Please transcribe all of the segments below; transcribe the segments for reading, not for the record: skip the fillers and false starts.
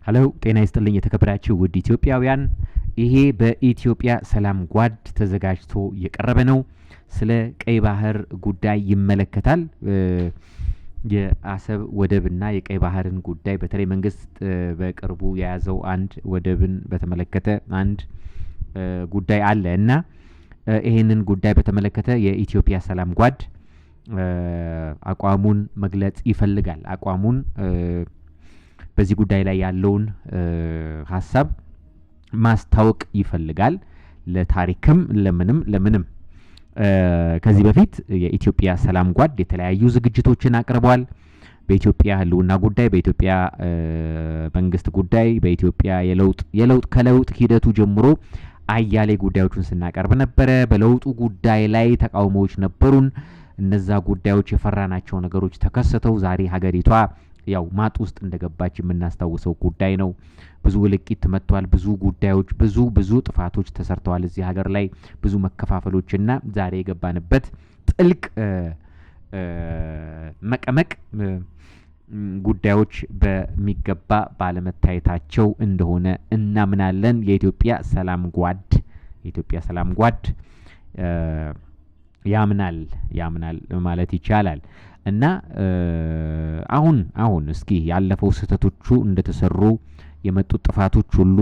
ሄሎ ጤና ይስጥልኝ የተከበራችሁ ውድ ኢትዮጵያውያን፣ ይሄ በኢትዮጵያ ሰላም ጓድ ተዘጋጅቶ የቀረበ ነው። ስለ ቀይ ባህር ጉዳይ ይመለከታል። የአሰብ ወደብና የቀይ ባህርን ጉዳይ በተለይ መንግስት በቅርቡ የያዘው አንድ ወደብን በተመለከተ አንድ ጉዳይ አለ እና ይሄንን ጉዳይ በተመለከተ የኢትዮጵያ ሰላም ጓድ አቋሙን መግለጽ ይፈልጋል። አቋሙን በዚህ ጉዳይ ላይ ያለውን ሐሳብ ማስታወቅ ይፈልጋል። ለታሪክም ለምንም ከዚህ በፊት የኢትዮጵያ ሰላም ጓድ የተለያዩ ዝግጅቶችን አቅርቧል። በኢትዮጵያ ህልውና ጉዳይ፣ በኢትዮጵያ መንግስት ጉዳይ፣ በኢትዮጵያ ከለውጥ ሂደቱ ጀምሮ አያሌ ጉዳዮችን ስናቀርብ ነበረ። በለውጡ ጉዳይ ላይ ተቃውሞዎች ነበሩን። እነዛ ጉዳዮች የፈራናቸው ነገሮች ተከሰተው ዛሬ ሀገሪቷ ያው ማጥ ውስጥ እንደገባች የምናስታውሰው ጉዳይ ነው። ብዙ እልቂት መጥቷል። ብዙ ጉዳዮች ብዙ ጥፋቶች ተሰርተዋል። እዚህ ሀገር ላይ ብዙ መከፋፈሎችና ዛሬ የገባንበት ጥልቅ መቀመቅ ጉዳዮች በሚገባ ባለመታየታቸው እንደሆነ እናምናለን። የኢትዮጵያ ሰላም ጓድ ያምናል ማለት ይቻላል። እና አሁን እስኪ ያለፈው ስህተቶቹ እንደተሰሩ የመጡት ጥፋቶች ሁሉ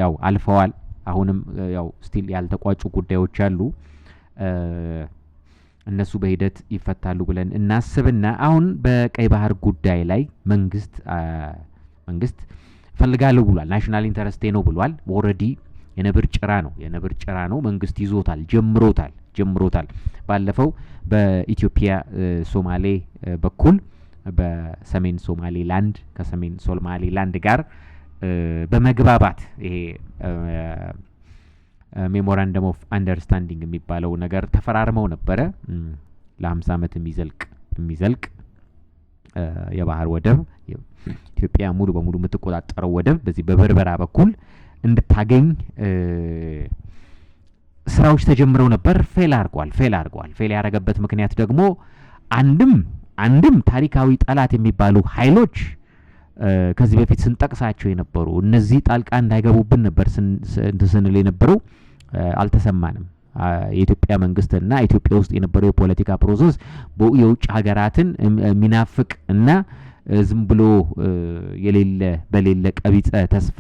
ያው አልፈዋል። አሁንም ያው ስቲል ያልተቋጩ ጉዳዮች አሉ። እነሱ በሂደት ይፈታሉ ብለን እናስብና አሁን በቀይ ባህር ጉዳይ ላይ መንግስት ፈልጋለሁ ብሏል። ናሽናል ኢንተረስቴ ነው ብሏል። ኦልሬዲ የነብር ጭራ ነው። መንግስት ይዞታል፣ ጀምሮታል። ባለፈው በኢትዮጵያ ሶማሌ በኩል በሰሜን ሶማሌላንድ ከሰሜን ሶማሌላንድ ጋር በመግባባት ይሄ ሜሞራንደም ኦፍ አንደርስታንዲንግ የሚባለው ነገር ተፈራርመው ነበረ። ለ50 ዓመት የሚዘልቅ የባህር ወደብ ኢትዮጵያ ሙሉ በሙሉ የምትቆጣጠረው ወደብ በዚህ በበርበራ በኩል እንድታገኝ ስራዎች ተጀምረው ነበር። ፌል አድርጓል። ፌል ያደረገበት ምክንያት ደግሞ አንድም ታሪካዊ ጠላት የሚባሉ ኃይሎች ከዚህ በፊት ስንጠቅሳቸው የነበሩ እነዚህ ጣልቃ እንዳይገቡብን ነበር ስንል የነበረው አልተሰማንም። የኢትዮጵያ መንግስትና ኢትዮጵያ ውስጥ የነበረው የፖለቲካ ፕሮሰስ የውጭ ሀገራትን የሚናፍቅ እና ዝም ብሎ በሌለ ቀቢጸ ተስፋ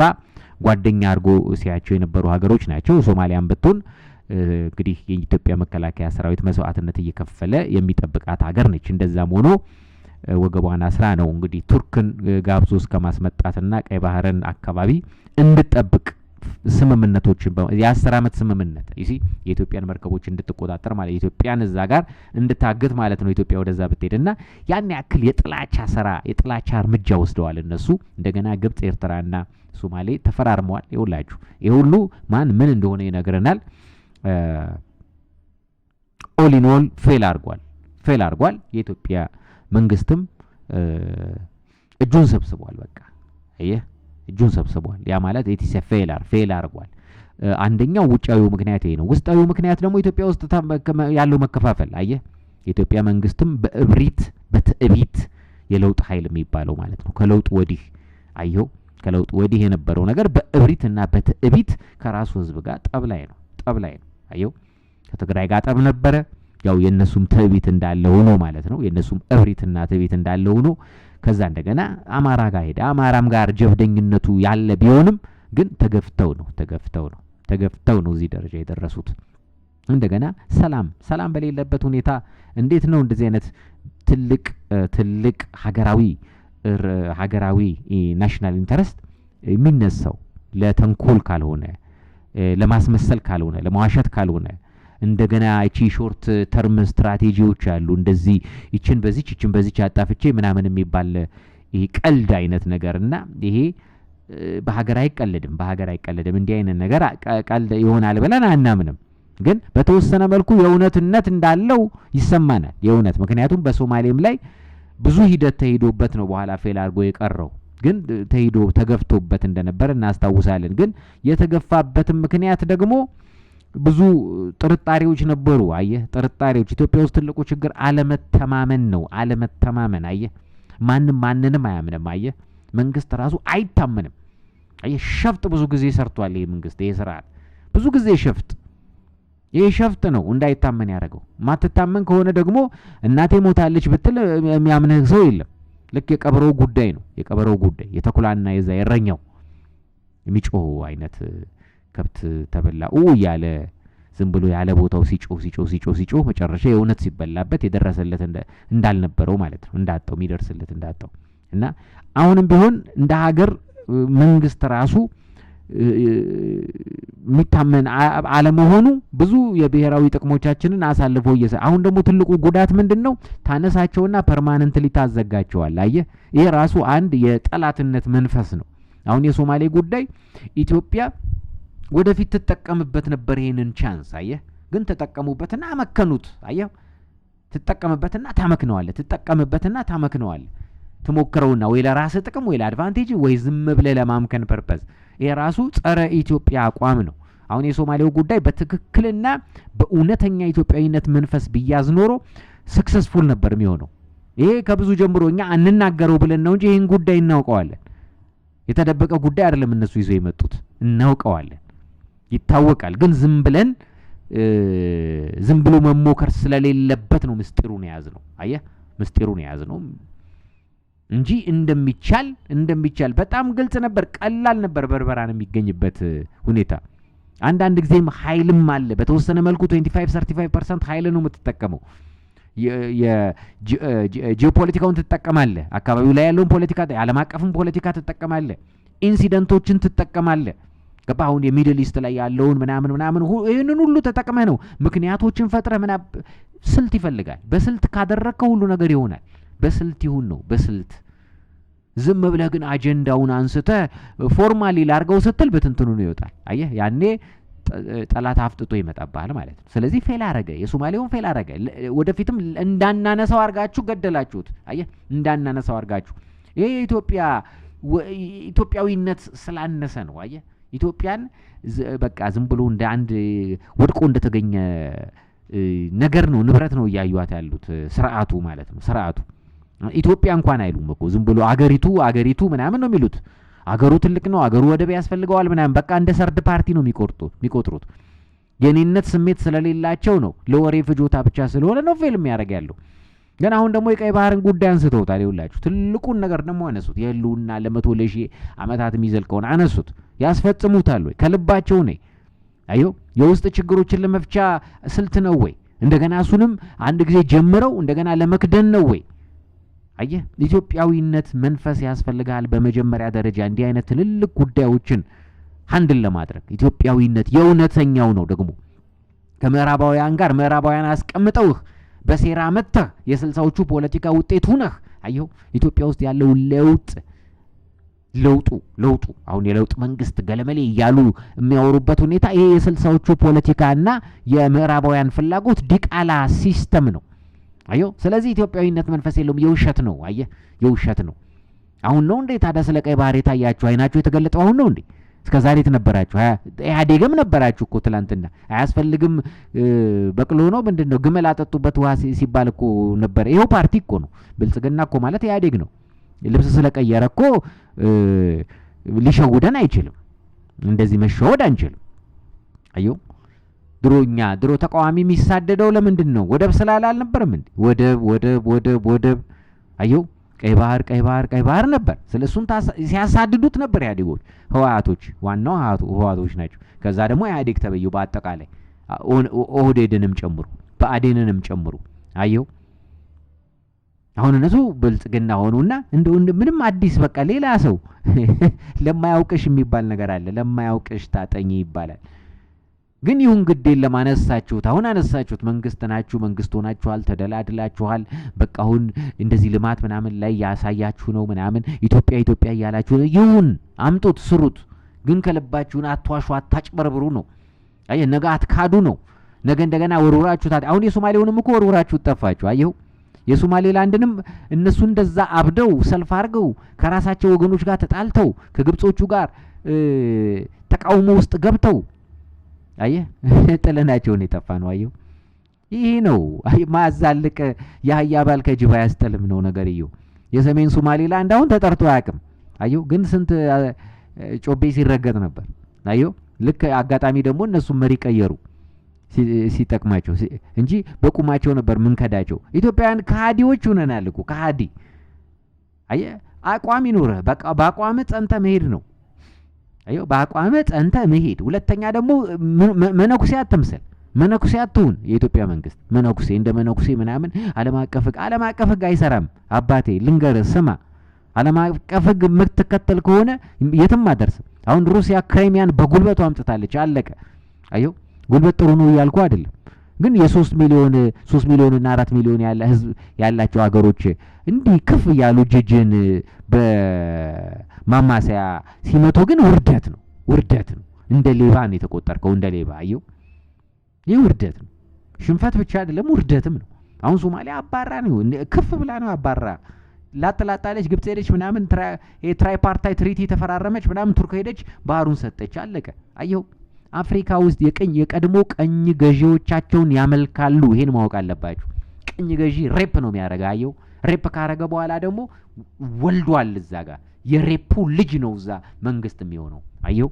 ጓደኛ አድርጎ ሲያቸው የነበሩ ሀገሮች ናቸው። ሶማሊያን ብትሆን እንግዲህ የኢትዮጵያ መከላከያ ሰራዊት መስዋዕትነት እየከፈለ የሚጠብቃት ሀገር ነች። እንደዛም ሆኖ ወገቧን አስራ ነው እንግዲህ ቱርክን ጋብዞ እስከማስመጣትና ቀይ ባህርን አካባቢ እንድጠብቅ ስምምነቶችን የ10 ዓመት ስምምነት የኢትዮጵያን መርከቦች እንድትቆጣጠር ማለት ኢትዮጵያን እዛ ጋር እንድታግት ማለት ነው። ኢትዮጵያ ወደዛ ብትሄድና ያን ያክል የጥላቻ እርምጃ ወስደዋል እነሱ። እንደገና ግብጽ፣ ኤርትራና ሶማሌ ተፈራርመዋል። ይኸውላችሁ ይሄ ሁሉ ማን ምን እንደሆነ ይነግረናል። ኦል ኢን ኦል ፌል አድርጓል። የኢትዮጵያ መንግስትም እጁን ሰብስቧል። በቃ እጁን ሰብስቧል። ያ ማለት ኢትስ ፌል አድርጓል። አንደኛው ውጫዊው ምክንያት ይሄ ነው። ውስጣዊው ምክንያት ደግሞ ኢትዮጵያ ውስጥ ያለው መከፋፈል የኢትዮጵያ መንግስትም በትዕቢት የለውጥ ኃይል የሚባለው ማለት ነው ከለውጥ ወዲህ የነበረው ነገር በእብሪትና በትዕቢት ከራሱ ህዝብ ጋር ጠብ ላይ ነው። ከትግራይ ጋር ጠብ ነበረ። ያው የነሱም ትዕቢት እንዳለ ሆኖ ማለት ነው። የነሱም እብሪትና ትዕቢት እንዳለ ሆኖ ከዛ እንደገና አማራ ጋር ሄደ። አማራም ጋር ጀብደኝነቱ ያለ ቢሆንም ግን ተገፍተው ነው እዚህ ደረጃ የደረሱት። እንደገና ሰላም በሌለበት ሁኔታ እንዴት ነው እንደዚህ አይነት ትልቅ ሀገራዊ ናሽናል ኢንተረስት የሚነሳው? ለተንኮል ካልሆነ፣ ለማስመሰል ካልሆነ፣ ለመዋሸት ካልሆነ እንደገና እቺ ሾርት ተርም ስትራቴጂዎች አሉ። እንደዚህ ይችን በዚች አጣፍቼ ምናምን የሚባል ይሄ ቀልድ አይነት ነገርና ይሄ በሀገር አይቀልድም። እንዲህ አይነት ነገር ቀልድ ይሆናል ብለን አናምንም። ግን በተወሰነ መልኩ የእውነትነት እንዳለው ይሰማናል። ምክንያቱም በሶማሌም ላይ ብዙ ሂደት ተሄዶበት ነው በኋላ ፌል አድርጎ የቀረው። ግን ተገፍቶበት እንደነበር እናስታውሳለን። ግን የተገፋበትም ምክንያት ደግሞ ብዙ ጥርጣሬዎች ነበሩ። ጥርጣሬዎች ኢትዮጵያ ውስጥ ትልቁ ችግር አለመተማመን ነው። ማንም ማንንም አያምንም። መንግስት ራሱ አይታመንም። ሸፍጥ ብዙ ጊዜ ሰርቷል ይሄ መንግስት፣ ይሄ ስርዓት ብዙ ጊዜ ይሄ ሸፍጥ ነው እንዳይታመን ያደረገው። ማትታመን ከሆነ ደግሞ እናቴ ሞታለች ብትል የሚያምንህ ሰው የለም። ልክ የቀበሮው ጉዳይ ነው። የቀበሮው ጉዳይ የተኩላና የዛ የረኛው የሚጮህ አይነት ከብት ተበላው እያለ ዝም ብሎ ያለ ቦታው ሲጮህ መጨረሻ የእውነት ሲበላበት የደረሰለት እንዳልነበረው ማለት ነው። እንዳጣው የሚደርስለት እንዳጣው እና አሁንም ቢሆን እንደ ሀገር መንግስት ራሱ የሚታመን አለመሆኑ ብዙ የብሔራዊ ጥቅሞቻችንን አሳልፎ አሁን ደግሞ ትልቁ ጉዳት ምንድነው? ታነሳቸውና ፐርማነንትሊ ታዘጋቸዋል። አየህ ይሄ ራሱ አንድ የጠላትነት መንፈስ ነው። አሁን የሶማሌ ጉዳይ ኢትዮጵያ ወደፊት ትጠቀምበት ነበር ይሄንን ቻንስ። አየህ ግን ተጠቀሙበትና አመከኑት። አየህ ትጠቀምበትና ታመክነዋለህ ትሞክረውና ወይ ለራስ ጥቅም ወይ ለአድቫንቴጅ ወይ ዝም ብለህ ለማምከን ፐርፐዝ። ይሄ ራሱ ጸረ ኢትዮጵያ አቋም ነው። አሁን የሶማሌው ጉዳይ በትክክልና በእውነተኛ ኢትዮጵያዊነት መንፈስ ቢያዝ ኖሮ ሰክሰስፉል ነበር የሚሆነው። ይሄ ከብዙ ጀምሮ እኛ አንናገረው ብለን ነው እንጂ ይሄን ጉዳይ እናውቀዋለን። የተደበቀ ጉዳይ አይደለም እነሱ ይዘው የመጡት፣ እናውቀዋለን፣ ይታወቃል። ግን ዝም ብሎ መሞከር ስለሌለበት ነው ምስጢሩን የያዝነው። አየህ ምስጢሩን የያዝነው እንጂ እንደሚቻል በጣም ግልጽ ነበር፣ ቀላል ነበር በርበራን የሚገኝበት ሁኔታ። አንዳንድ ጊዜም ኃይልም አለ በተወሰነ መልኩ 25-35% ኃይል ነው የምትጠቀመው። ጂኦፖለቲካውን ትጠቀማለህ፣ አካባቢው ላይ ያለውን ፖለቲካ፣ ዓለም አቀፍን ፖለቲካ ትጠቀማለህ፣ ኢንሲደንቶችን ትጠቀማለህ። ገባ? አሁን የሚድል ኢስት ላይ ያለውን ምናምን ይሄንን ሁሉ ተጠቅመህ ነው ምክንያቶችን ፈጥረህ ስልት ይፈልጋል። በስልት ካደረከው ሁሉ ነገር ይሆናል። በስልት ይሁን ነው በስልት። ዝም ብለህ ግን አጀንዳውን አንስተህ ፎርማሊ ላርገው ስትል በትንትኑ ነው ይወጣል። አየህ ያኔ ጠላት አፍጥጦ ይመጣባል ማለት ነው። ስለዚህ ፌል አረገ፣ የሶማሌውን ፌል አረገ። ወደፊትም እንዳናነሳው አርጋችሁ ገደላችሁት። አየህ እንዳናነሳው አርጋችሁ። ይሄ ኢትዮጵያዊነት ስላነሰ ነው። አየህ ኢትዮጵያን በቃ ዝም ብሎ እንደ አንድ ወድቆ እንደተገኘ ነገር ነው፣ ንብረት ነው እያዩዋት ያሉት ስርዓቱ ማለት ነው። ስርዓቱ ኢትዮጵያ እንኳን አይሉም እኮ ዝም ብሎ አገሪቱ ምናምን ነው የሚሉት። አገሩ ትልቅ ነው፣ አገሩ ወደብ ያስፈልገዋል ምናምን፣ በቃ እንደ ሰርድ ፓርቲ ነው የሚቆጥሩት። የኔነት ስሜት ስለሌላቸው ነው፣ ለወሬ ፍጆታ ብቻ ስለሆነ ነው ፊልም ያደርግ ያለው። ግን አሁን ደግሞ የቀይ ባህርን ጉዳይ አንስተውታል። ይኸውላችሁ ትልቁን ነገር ደግሞ አነሱት። የህልውና ለ100 ሺህ ዓመታት የሚዘልቀውን አነሱት። ያስፈጽሙታል ወይ? ከልባቸው ነው? አዮ የውስጥ ችግሮችን ለመፍቻ ስልት ነው ወይ? እንደገና እሱንም አንድ ጊዜ ጀምረው እንደገና ለመክደን ነው ወይ? አየህ ኢትዮጵያዊነት መንፈስ ያስፈልጋል። በመጀመሪያ ደረጃ እንዲህ አይነት ትልልቅ ጉዳዮችን ሃንድል ለማድረግ ኢትዮጵያዊነት የእውነተኛው ነው። ደግሞ ከምዕራባውያን ጋር ምዕራባውያን አስቀምጠውህ በሴራ መጥተህ የ60ዎቹ ፖለቲካ ውጤት ሁነህ አየው ኢትዮጵያ ውስጥ ያለው ለውጡ አሁን የለውጥ መንግስት ገለመሌ እያሉ የሚያወሩበት ሁኔታ ይሄ የ60ዎቹ ፖለቲካና የምዕራባውያን ፍላጎት ዲቃላ ሲስተም ነው። አየው ስለዚህ ኢትዮጵያዊነት መንፈስ የለውም። የውሸት ነው። አየህ የውሸት ነው። አሁን ነው እንዴ ታዲያ ስለ ቀይ ባህር የታያችሁ አይናችሁ የተገለጠው አሁን ነው እንዴ? እስከዛሬ ተነበራችሁ? ኢህአዴግም ነበራችሁ እኮ ትላንትና። አያስፈልግም በቅሎ ነው ምንድነው ግመል አጠጡበት ውሃ ሲባል እኮ ነበር። ይሄው ፓርቲ እኮ ነው። ብልጽግና እኮ ማለት ኢህአዴግ ነው። ልብስ ስለቀየረ እኮ ሊሸውደን አይችልም። እንደዚህ መሸወድ አንችልም። አየው ድሮ ተቃዋሚ የሚሳደደው ለምንድን ነው? ወደብ ስላለ አልነበረም እንዴ? ወደብ አየው ቀይ ባህር ነበር። ስለሱን ሲያሳድዱት ነበር ኢህአዴጎች፣ ህወሓቶች፣ ዋናው ህወሓቶች ናቸው። ከዛ ደግሞ ኢህአዴግ ተበየው በአጠቃላይ ኦህዴድንም ጨምሩ በአዴንንም ጨምሩ። አየው አሁን እነሱ ብልጽግና ሆኑና እንደው ምንም አዲስ በቃ ሌላ ሰው ለማያውቅሽ የሚባል ነገር አለ። ለማያውቅሽ ታጠኝ ይባላል። ግን ይሁን ግዴን ለማነሳችሁት አሁን አነሳችሁት። መንግስት ናችሁ፣ መንግስት ሆናችኋል፣ ተደላድላችኋል። በቃ አሁን እንደዚህ ልማት ምናምን ላይ ያሳያችሁ ነው ምናምን ኢትዮጵያ እያላችሁ ይሁን አምጡት፣ ስሩት። ግን ከልባችሁን አትዋሹ፣ አታጭበርብሩ ነው። አይ ነገ አትካዱ ነው። ነገ እንደገና ወርውራችሁ አሁን የሶማሌውንም እኮ ወርውራችሁ ጠፋችሁ። አየው የሶማሌላንድንም እነሱ እንደዛ አብደው ሰልፍ አድርገው ከራሳቸው ወገኖች ጋር ተጣልተው ከግብጾቹ ጋር ተቃውሞ ውስጥ ገብተው አየህ ጥለናቸውን የጠፋ ነው። አየው ይሄ ነው ማዛልቅ ያህያ ባል ከጅባ ያስጠልም ነው ነገርየው። የሰሜን ሶማሌላንድ አሁን ተጠርቶ አያውቅም። አየው ግን ስንት ጮቤ ሲረገጥ ነበር። አየው ልክ አጋጣሚ ደግሞ እነሱ መሪ ቀየሩ ሲጠቅማቸው እንጂ በቁማቸው ነበር ምን ከዳቸው። ኢትዮጵያውያን ከሃዲዎች ሆነናል እኮ ከሃዲ። አየ አቋም ይኑርህ፣ በቃ በአቋም ጸንተ መሄድ ነው። አየው በአቋም ጸንተ መሄድ። ሁለተኛ ደግሞ መነኩሴ አትምሰል፣ መነኩሴ አትሁን። የኢትዮጵያ መንግስት መነኩሴ እንደ መነኩሴ ምናምን ዓለም አቀፍ ሕግ አይሰራም። አባቴ ልንገርህ ስማ፣ ዓለም አቀፍ ሕግ የምትከተል ከሆነ የትም አደርስም። አሁን ሩሲያ ክራይሚያን በጉልበቱ አምጥታለች፣ አለቀ። አየው ጉልበት ጥሩ ነው እያልኩ አይደለም፣ ግን የ3 ሚሊዮን እና 4 ሚሊዮን ያለ ህዝብ ያላቸው ሀገሮች እንዲህ ክፍ ያሉ ጅጅን በማማሰያ ሲመቶ ግን ውርደት ነው፣ ውርደት ነው። እንደ ሌባ ነው የተቆጠርከው፣ እንደ ሌባ። አየው ይህ ውርደት ነው። ሽንፈት ብቻ አይደለም ውርደትም ነው። አሁን ሶማሊያ አባራ ነው፣ ክፍ ብላ ነው አባራ። ላጥላጣለች፣ ግብጽ ሄደች ምናምን፣ ትራይፓርታይ ትሪቲ ተፈራረመች ምናምን፣ ቱርክ ሄደች፣ ባህሩን ሰጠች፣ አለቀ። አየው አፍሪካ ውስጥ የቀድሞ ቀኝ ገዢዎቻቸውን ያመልካሉ። ይሄን ማወቅ አለባችሁ። ቀኝ ገዢ ሬፕ ነው የሚያደርገው። አየው ሬፕ ካረገ በኋላ ደግሞ ወልዷል። እዛ ጋር የሬፑ ልጅ ነው እዛ መንግስት የሚሆነው። አየው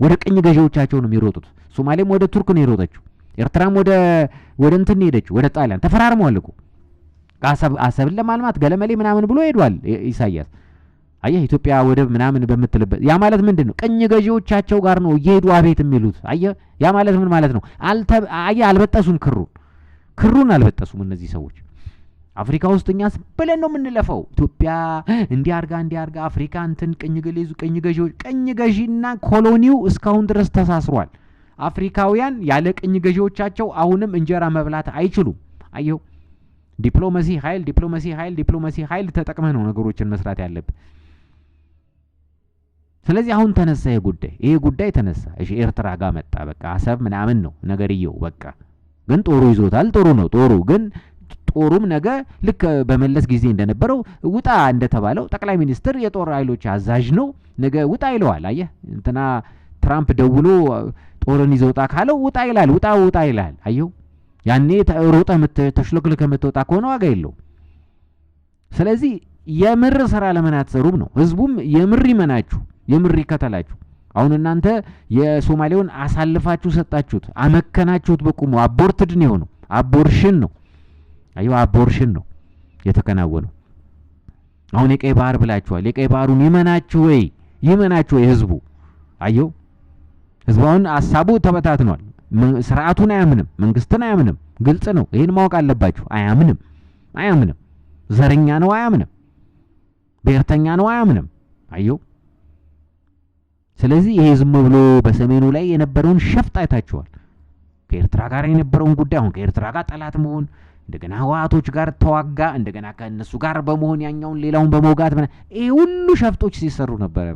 ወደ ቀኝ ገዢዎቻቸው ነው የሚሮጡት። ሶማሌም ወደ ቱርክ ነው የሮጠችው። ኤርትራም ወደ እንትን ሄደችው፣ ወደ ጣሊያን። ተፈራርመዋል እኮ አሰብን ለማልማት ገለመሌ ምናምን ብሎ ሄዷል ኢሳያስ። አየህ ኢትዮጵያ ወደብ ምናምን በምትልበት ያ ማለት ምንድነው? ቀኝ ገዢዎቻቸው ጋር ነው እየሄዱ አቤት የሚሉት። አየህ ያ ማለት ምን ማለት ነው? አየህ አልበጠሱም፣ ክሩን አልበጠሱም እነዚህ ሰዎች። አፍሪካ ውስጥ እኛስ ብለን ነው የምንለፈው። ኢትዮጵያ እንዲያርጋ አፍሪካ እንትን ቀኝ ገዢና ኮሎኒው እስካሁን ድረስ ተሳስሯል። አፍሪካውያን ያለ ቀኝ ገዢዎቻቸው አሁንም እንጀራ መብላት አይችሉም። አየው ዲፕሎማሲ ኃይል ተጠቅመህ ነው ነገሮችን መስራት ያለብህ። ስለዚህ አሁን ተነሳ ይሄ ጉዳይ ተነሳ። እሺ ኤርትራ ጋር መጣ፣ በቃ አሰብ ምናምን ነው ነገርየው። በቃ ግን ጦሩ ይዞታል። ጥሩ ነው ጦሩ። ግን ጦሩም ነገ ልክ በመለስ ጊዜ እንደነበረው ውጣ እንደተባለው ጠቅላይ ሚኒስትር የጦር ኃይሎች አዛዥ ነው፣ ነገ ውጣ ይለዋል። አየህ እንትና ትራምፕ ደውሎ ጦርን ይዘውጣ ካለው ውጣ ይላል፣ ውጣ ይላል። አየው ያኔ ሮጠ ተሽለክልከ የምትወጣ ከሆነ ዋጋ የለው። ስለዚህ የምር ስራ ለምን አትሰሩም ነው። ህዝቡም የምር ይመናችሁ፣ የምር ይከተላችሁ። አሁን እናንተ የሶማሌውን አሳልፋችሁ ሰጣችሁት፣ አመከናችሁት በቁሙ። አቦርትድ ነው የሆነው፣ አቦርሽን ነው። አየው አቦርሽን ነው የተከናወነው። አሁን የቀይ ባህር ብላችኋል። የቀይ ባህሩን ይመናችሁ ወይ ህዝቡ? አየው ህዝባውን ሀሳቡ ተበታትኗል። ስርዓቱን አያምንም፣ መንግስትን አያምንም። ግልጽ ነው። ይሄን ማወቅ አለባችሁ። አያምንም። ዘረኛ ነው አያምንም፣ ብሔርተኛ ነው አያምንም። አየው ስለዚህ ይሄ ዝም ብሎ በሰሜኑ ላይ የነበረውን ሸፍጥ አይታችኋል። ከኤርትራ ጋር የነበረውን ጉዳይ አሁን ከኤርትራ ጋር ጠላት መሆን፣ እንደገና ህወሓቶች ጋር ተዋጋ፣ እንደገና ከነሱ ጋር በመሆን ያኛውን ሌላውን በመውጋት ይሄ ሁሉ ሸፍጦች ሲሰሩ ነበር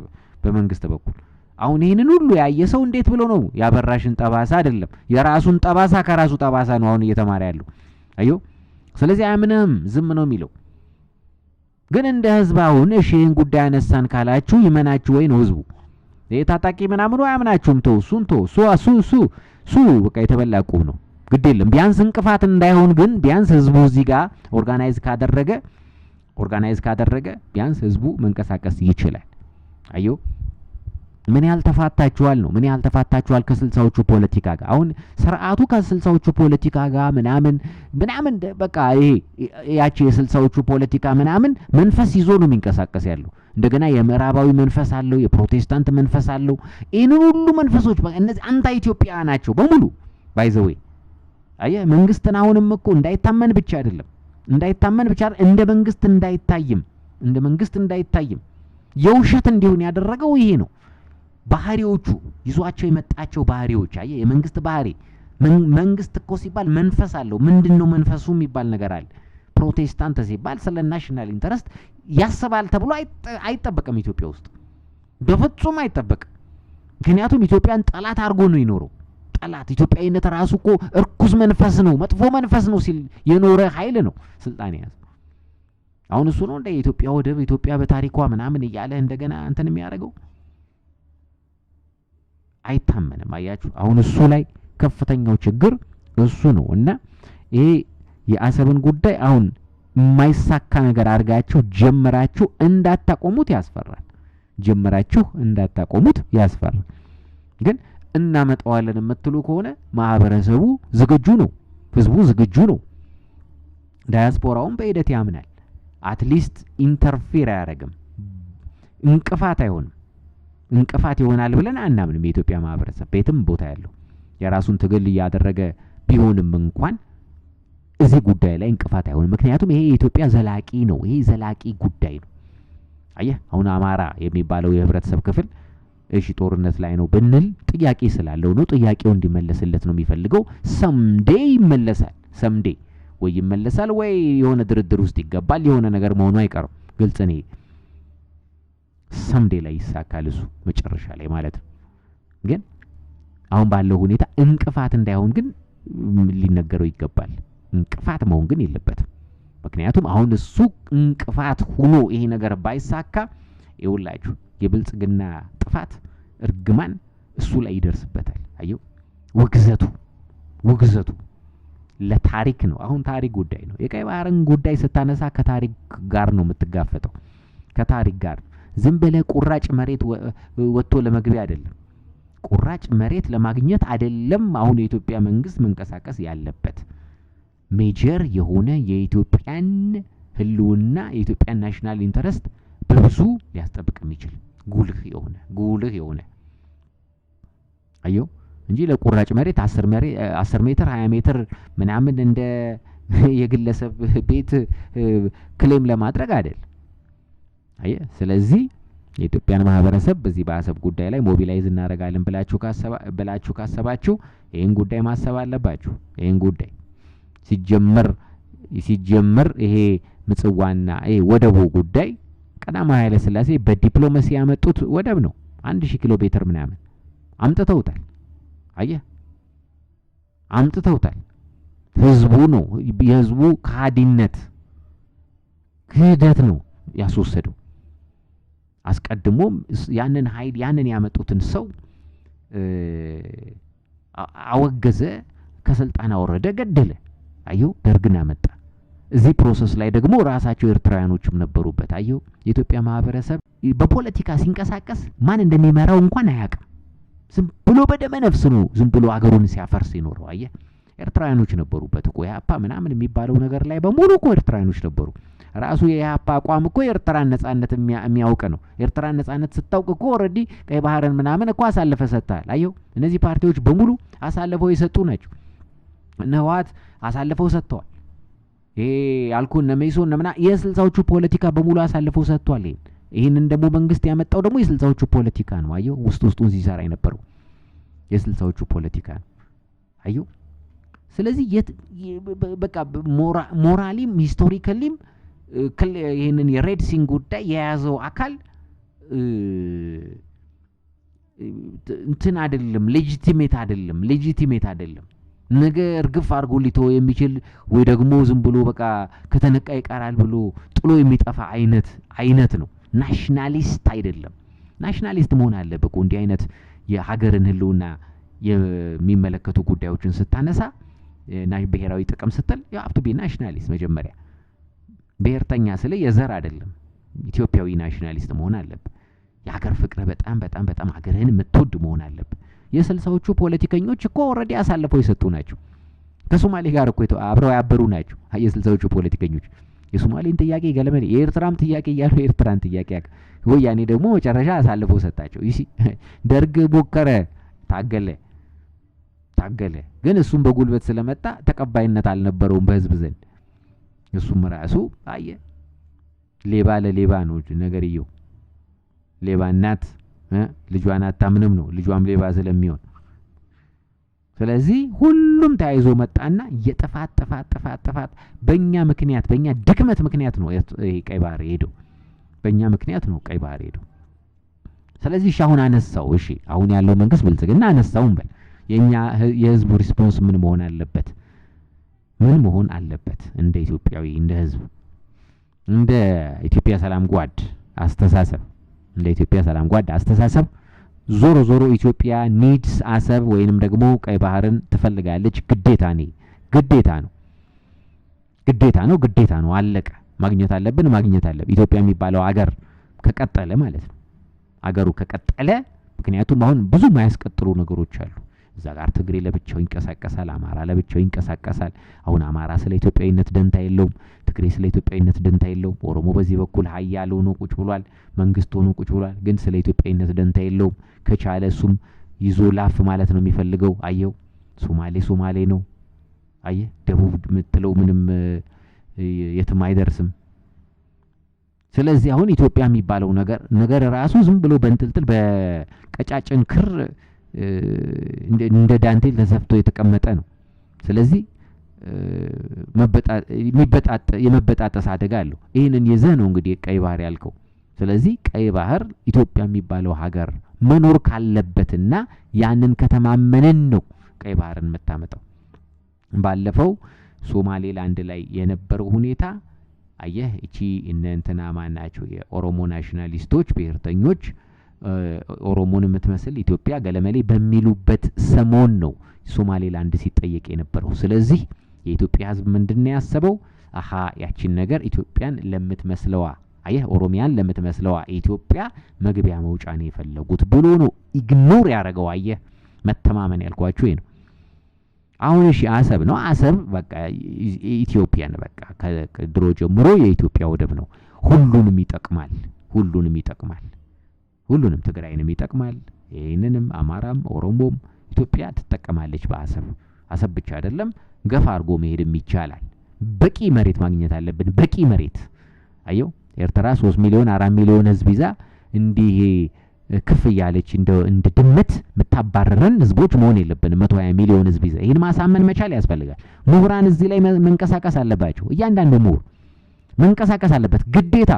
በመንግስት በኩል። አሁን ይሄንን ሁሉ ያየ ሰው እንዴት ብሎ ነው ያበራሽን ጠባሳ አይደለም የራሱን ጠባሳ ከራሱ ጠባሳ ነው አሁን እየተማረ ያለው። አየው ስለዚህ አያምንም፣ ዝም ነው የሚለው። ግን እንደ ህዝብ አሁን እሺ ይሄን ጉዳይ አነሳን ካላችሁ ይመናችሁ ወይ ነው ህዝቡ? የታጣቂ ምናምኑ አያምናችሁም። ሱ በቃ የተበላ ቁብ ነው። ግድ የለም ቢያንስ እንቅፋት እንዳይሆን ግን ቢያንስ ህዝቡ እዚህ ጋር ኦርጋናይዝ ካደረገ ቢያንስ ህዝቡ መንቀሳቀስ ይችላል። አየው ምን ያህል ተፋታችኋል ነው? ምን ያህል ተፋታችኋል ከስልሳዎቹ ፖለቲካ ጋር? አሁን ስርዓቱ ከስልሳዎቹ ፖለቲካ ጋር ምናምን በቃ ይሄ ያቺ የስልሳዎቹ ፖለቲካ ምናምን መንፈስ ይዞ ነው የሚንቀሳቀስ ያለው። እንደገና የምዕራባዊ መንፈስ አለው፣ የፕሮቴስታንት መንፈስ አለው። ይሄንን ሁሉ መንፈሶች እነዚህ አንታ ኢትዮጵያ ናቸው በሙሉ ባይዘዌ። አየህ መንግስትን አሁንም እኮ እንዳይታመን ብቻ አይደለም እንደ መንግስት እንዳይታይም የውሸት እንዲሆን ያደረገው ይሄ ነው። ባህሪዎቹ ይዟቸው የመጣቸው ባህሪዎች አየህ የመንግስት ባህሪ። መንግስት እኮ ሲባል መንፈስ አለው። ምንድነው መንፈሱ የሚባል ነገር አለ። ፕሮቴስታንት ሲባል ስለ ናሽናል ኢንተረስት ያስባል ተብሎ አይጠበቅም። ኢትዮጵያ ውስጥ በፍጹም አይጠበቅም። ምክንያቱም ኢትዮጵያን ጠላት አድርጎ ነው የኖረው። ጠላት ኢትዮጵያዊነት ራሱ እኮ እርኩስ መንፈስ ነው፣ መጥፎ መንፈስ ነው ሲል የኖረ ኃይል ነው ስልጣን ያዘ። አሁን እሱ ነው እንደ ኢትዮጵያ ወደብ ኢትዮጵያ በታሪኳ ምናምን እያለ እንደገና እንትን የሚያደርገው አይታመንም። አያችሁ አሁን እሱ ላይ ከፍተኛው ችግር እሱ ነው። እና ይሄ የአሰብን ጉዳይ አሁን የማይሳካ ነገር አድርጋችሁ ጀምራችሁ እንዳታቆሙት ያስፈራል። ጀመራችሁ እንዳታቆሙት ያስፈራል። ግን እናመጣዋለን የምትሉ ከሆነ ማህበረሰቡ ዝግጁ ነው፣ ህዝቡ ዝግጁ ነው። ዳያስፖራውን በሂደት ያምናል። አትሊስት ኢንተርፌር አያደርግም፣ እንቅፋት አይሆንም። እንቅፋት ይሆናል ብለን አናምንም። የኢትዮጵያ ማህበረሰብ ቤትም ቦታ ያለው የራሱን ትግል እያደረገ ቢሆንም እንኳን እዚህ ጉዳይ ላይ እንቅፋት አይሆንም። ምክንያቱም ይሄ የኢትዮጵያ ዘላቂ ነው። ይሄ ዘላቂ ጉዳይ ነው። አየህ አሁን አማራ የሚባለው የህብረተሰብ ክፍል እሺ ጦርነት ላይ ነው ብንል ጥያቄ ስላለው ነው። ጥያቄው እንዲመለስለት ነው የሚፈልገው። ሰምዴ ይመለሳል። ሰምዴ ወይ ይመለሳል ወይ የሆነ ድርድር ውስጥ ይገባል። የሆነ ነገር መሆኑ አይቀርም። ግልጽ ነው። ሰምዴ ላይ ይሳካል እሱ መጨረሻ ላይ ማለት ነው። ግን አሁን ባለው ሁኔታ እንቅፋት እንዳይሆን ግን ሊነገረው ይገባል። እንቅፋት መሆን ግን የለበትም። ምክንያቱም አሁን እሱ እንቅፋት ሆኖ ይሄ ነገር ባይሳካ ይውላችሁ የብልጽግና ጥፋት እርግማን እሱ ላይ ይደርስበታል። አየው ውግዘቱ ለታሪክ ነው። አሁን ታሪክ ጉዳይ ነው። የቀይ ባህርን ጉዳይ ስታነሳ ከታሪክ ጋር ነው የምትጋፈጠው። ከታሪክ ጋር ዝም ብለህ ቁራጭ መሬት ወጥቶ ለመግቢያ አይደለም። ቁራጭ መሬት ለማግኘት አይደለም አሁን የኢትዮጵያ መንግስት መንቀሳቀስ ያለበት። ሜጀር የሆነ የኢትዮጵያን ህልውና የኢትዮጵያን ናሽናል ኢንተረስት በብዙ ሊያስጠብቅ የሚችል ጉልህ የሆነ አየው እንጂ ለቁራጭ መሬት 10 ሜትር 20 ሜትር ምናምን እንደ የግለሰብ ቤት ክሌም ለማድረግ አይደል። አየ ስለዚህ የኢትዮጵያን ማህበረሰብ በዚህ በአሰብ ጉዳይ ላይ ሞቢላይዝ እናደርጋለን ብላችሁ ካሰባችሁ ይሄን ጉዳይ ማሰብ አለባችሁ። ይሄን ጉዳይ ሲጀመር ይሄ ምጽዋና ይሄ ወደቡ ጉዳይ ቀዳማዊ ኃይለ ሥላሴ በዲፕሎማሲ ያመጡት ወደብ ነው። 1000 ኪሎ ሜትር ምናምን አምጥተውታል። አየህ አምጥተውታል። ህዝቡ ነው የህዝቡ ክህደት ነው ያስወሰደው። አስቀድሞ ያንን ኃይል ያንን ያመጡትን ሰው አወገዘ፣ ከስልጣን አወረደ፣ ገደለ። አየው ደርግን አመጣ። እዚህ ፕሮሰስ ላይ ደግሞ ራሳቸው ኤርትራውያኖችም ነበሩበት። አየው የኢትዮጵያ ማህበረሰብ በፖለቲካ ሲንቀሳቀስ ማን እንደሚመራው እንኳን አያውቅም። ዝም ብሎ በደመ ነፍስ ነው ዝም ብሎ አገሩን ሲያፈርስ ይኖረው። አየህ ኤርትራውያኖች ነበሩበት እኮ የኢህአፓ ምናምን የሚባለው ነገር ላይ በሙሉ እኮ ኤርትራውያኖች ነበሩ። ራሱ የኢህአፓ አቋም እኮ የኤርትራን ነጻነት የሚያውቅ ነው። ኤርትራን ነጻነት ስታውቅ እኮ ኦልሬዲ ቀይ ባህርን ምናምን እኮ አሳልፈ ሰጥተሃል። አየው እነዚህ ፓርቲዎች በሙሉ አሳልፈው የሰጡ ናቸው። እነ ህወሓት አሳልፈው ሰጥተዋል። ይሄ ያልኩህ እነ መኢሶን ምና የስልሳዎቹ ፖለቲካ በሙሉ አሳልፈው ሰጥቷል። ይሄንን ደግሞ መንግስት ያመጣው ደግሞ የስልሳዎቹ ፖለቲካ ነው። አየው ውስጡን ሲሰራ የነበረው የስልሳዎቹ ፖለቲካ ነው። አየው ስለዚህ በቃ ሞራሊም ሂስቶሪካሊም ይሄንን የሬድ ሲን ጉዳይ የያዘው አካል እንትን አይደለም፣ ሌጂቲሜት አይደለም። ነገ እርግፍ አድርጎ ሊተው የሚችል ወይ ደግሞ ዝም ብሎ በቃ ከተነቃ ይቀራል ብሎ ጥሎ የሚጠፋ አይነት ነው። ናሽናሊስት አይደለም። ናሽናሊስት መሆን አለበት እኮ እንዲህ አይነት የሀገርን ህልውና የሚመለከቱ ጉዳዮችን ስታነሳ ብሔራዊ ጥቅም ስትል you have to be nationalist። መጀመሪያ ብሔርተኛ ስለ የዘር አይደለም፣ ኢትዮጵያዊ ናሽናሊስት መሆን አለበት። የሀገር ፍቅር በጣም ሀገርህን የምትወድ መሆን አለበት። የስልሳዎቹ ፖለቲከኞች እኮ ኦልሬዲ አሳልፈው የሰጡ ናቸው። ከሶማሌ ጋር እኮ አብረው ያበሩ ናቸው የስልሳዎቹ ፖለቲከኞች። የሶማሌን ጥያቄ ገለመ የኤርትራም ጥያቄ እያሉ የኤርትራን ጥያቄ ወያኔ ደግሞ መጨረሻ አሳልፈው ሰጣቸው። ደርግ ሞከረ፣ ታገለ፣ ግን እሱም በጉልበት ስለመጣ ተቀባይነት አልነበረውም በህዝብ ዘንድ። እሱም ራሱ አየ ሌባ ለሌባ ነው ነገርየው። ሌባ እናት ልጇን አታምንም ነው፣ ልጇም ሌባ ስለሚሆን። ስለዚህ ሁሉም ተያይዞ መጣና የጥፋት በእኛ ድክመት ምክንያት ነው ቀይ ባህር ሄደው። በእኛ ምክንያት ነው ቀይ ባህር ሄደው። ስለዚህ አሁን አነሳው። እሺ አሁን ያለው መንግስት ብልጽግና አነሳው እንበል። የህዝቡ ሪስፖንስ ምን መሆን አለበት? እንደ ኢትዮጵያዊ እንደ ህዝብ እንደ ኢትዮጵያ ሰላም ጓድ አስተሳሰብ ዞሮ ኢትዮጵያ ኒድስ አሰብ ወይንም ደግሞ ቀይ ባህርን ትፈልጋለች። ግዴታ ነው። አለቀ። ማግኘት አለብን። ኢትዮጵያ የሚባለው አገር ከቀጠለ ማለት ነው። አገሩ ከቀጠለ ምክንያቱም አሁን ብዙ ማያስቀጥሉ ነገሮች አሉ። እዛ ጋር ትግሬ ለብቻው ይንቀሳቀሳል፣ አማራ ለብቻው ይንቀሳቀሳል። አሁን አማራ ስለ ኢትዮጵያዊነት ደንታ የለውም፣ ትግሬ ስለ ኢትዮጵያዊነት ደንታ የለውም። ኦሮሞ በዚህ በኩል ሀያል ሆኖ ቁጭ ብሏል፣ መንግስት ሆኖ ቁጭ ብሏል። ግን ስለ ኢትዮጵያዊነት ደንታ የለውም። ከቻለ እሱም ይዞ ላፍ ማለት ነው የሚፈልገው። አየው ሶማሌ ነው። አየ ደቡብ የምትለው ምንም የትም አይደርስም። ስለዚህ አሁን ኢትዮጵያ የሚባለው ነገር ራሱ ዝም ብሎ በእንጥልጥል በቀጫጭን ክር እንደ ዳንቴል ተሰፍቶ የተቀመጠ ነው። ስለዚህ የመበጣጠስ አደጋ አለው። ይህንን ይዘህ ነው እንግዲህ ቀይ ባህር ያልከው። ስለዚህ ቀይ ባህር ኢትዮጵያ የሚባለው ሀገር መኖር ካለበትና ያንን ከተማመነን ነው ቀይ ባህርን የምታመጣው። ባለፈው ሶማሌላንድ ላይ የነበረው ሁኔታ አየህ፣ እቺ እንትና ማናቸው የኦሮሞ ናሽናሊስቶች ብሔርተኞች ኦሮሞን የምትመስል ኢትዮጵያ ገለመሌ በሚሉበት ሰሞን ነው ሶማሌላንድ ሲጠየቅ የነበረው። ስለዚህ የኢትዮጵያ ሕዝብ ምንድነው ያሰበው? አሃ ያቺን ነገር ኢትዮጵያን ለምትመስለዋ አየህ ኦሮሚያን ለምትመስለዋ ኢትዮጵያ መግቢያ መውጫ ነው የፈለጉት ብሎ ነው ኢግኖር ያደረገው። አየህ መተማመን ያልኳችሁ ይሄ ነው። አሁን እሺ አሰብ ነው። አሰብ በቃ ኢትዮጵያን በቃ ከድሮ ጀምሮ የኢትዮጵያ ወደብ ነው። ሁሉንም ይጠቅማል። ሁሉንም ትግራይንም ይጠቅማል። ይሄንንም አማራም ኦሮሞም ኢትዮጵያ ትጠቀማለች በአሰብ። አሰብ ብቻ አይደለም ገፋ አድርጎ መሄድም ይቻላል። በቂ መሬት ማግኘት አለብን። በቂ መሬት አየው ኤርትራ 3 ሚሊዮን 4 ሚሊዮን ህዝብ ይዛ እንዲህ ክፍ ያለች እንደ ድመት መታባረረን ህዝቦች መሆን የለብንም። 120 ሚሊዮን ህዝብ ይዛ ይሄን ማሳመን መቻል ያስፈልጋል። ምሁራን እዚህ ላይ መንቀሳቀስ አለባቸው። እያንዳንዱ ምሁር መንቀሳቀስ አለበት ግዴታ።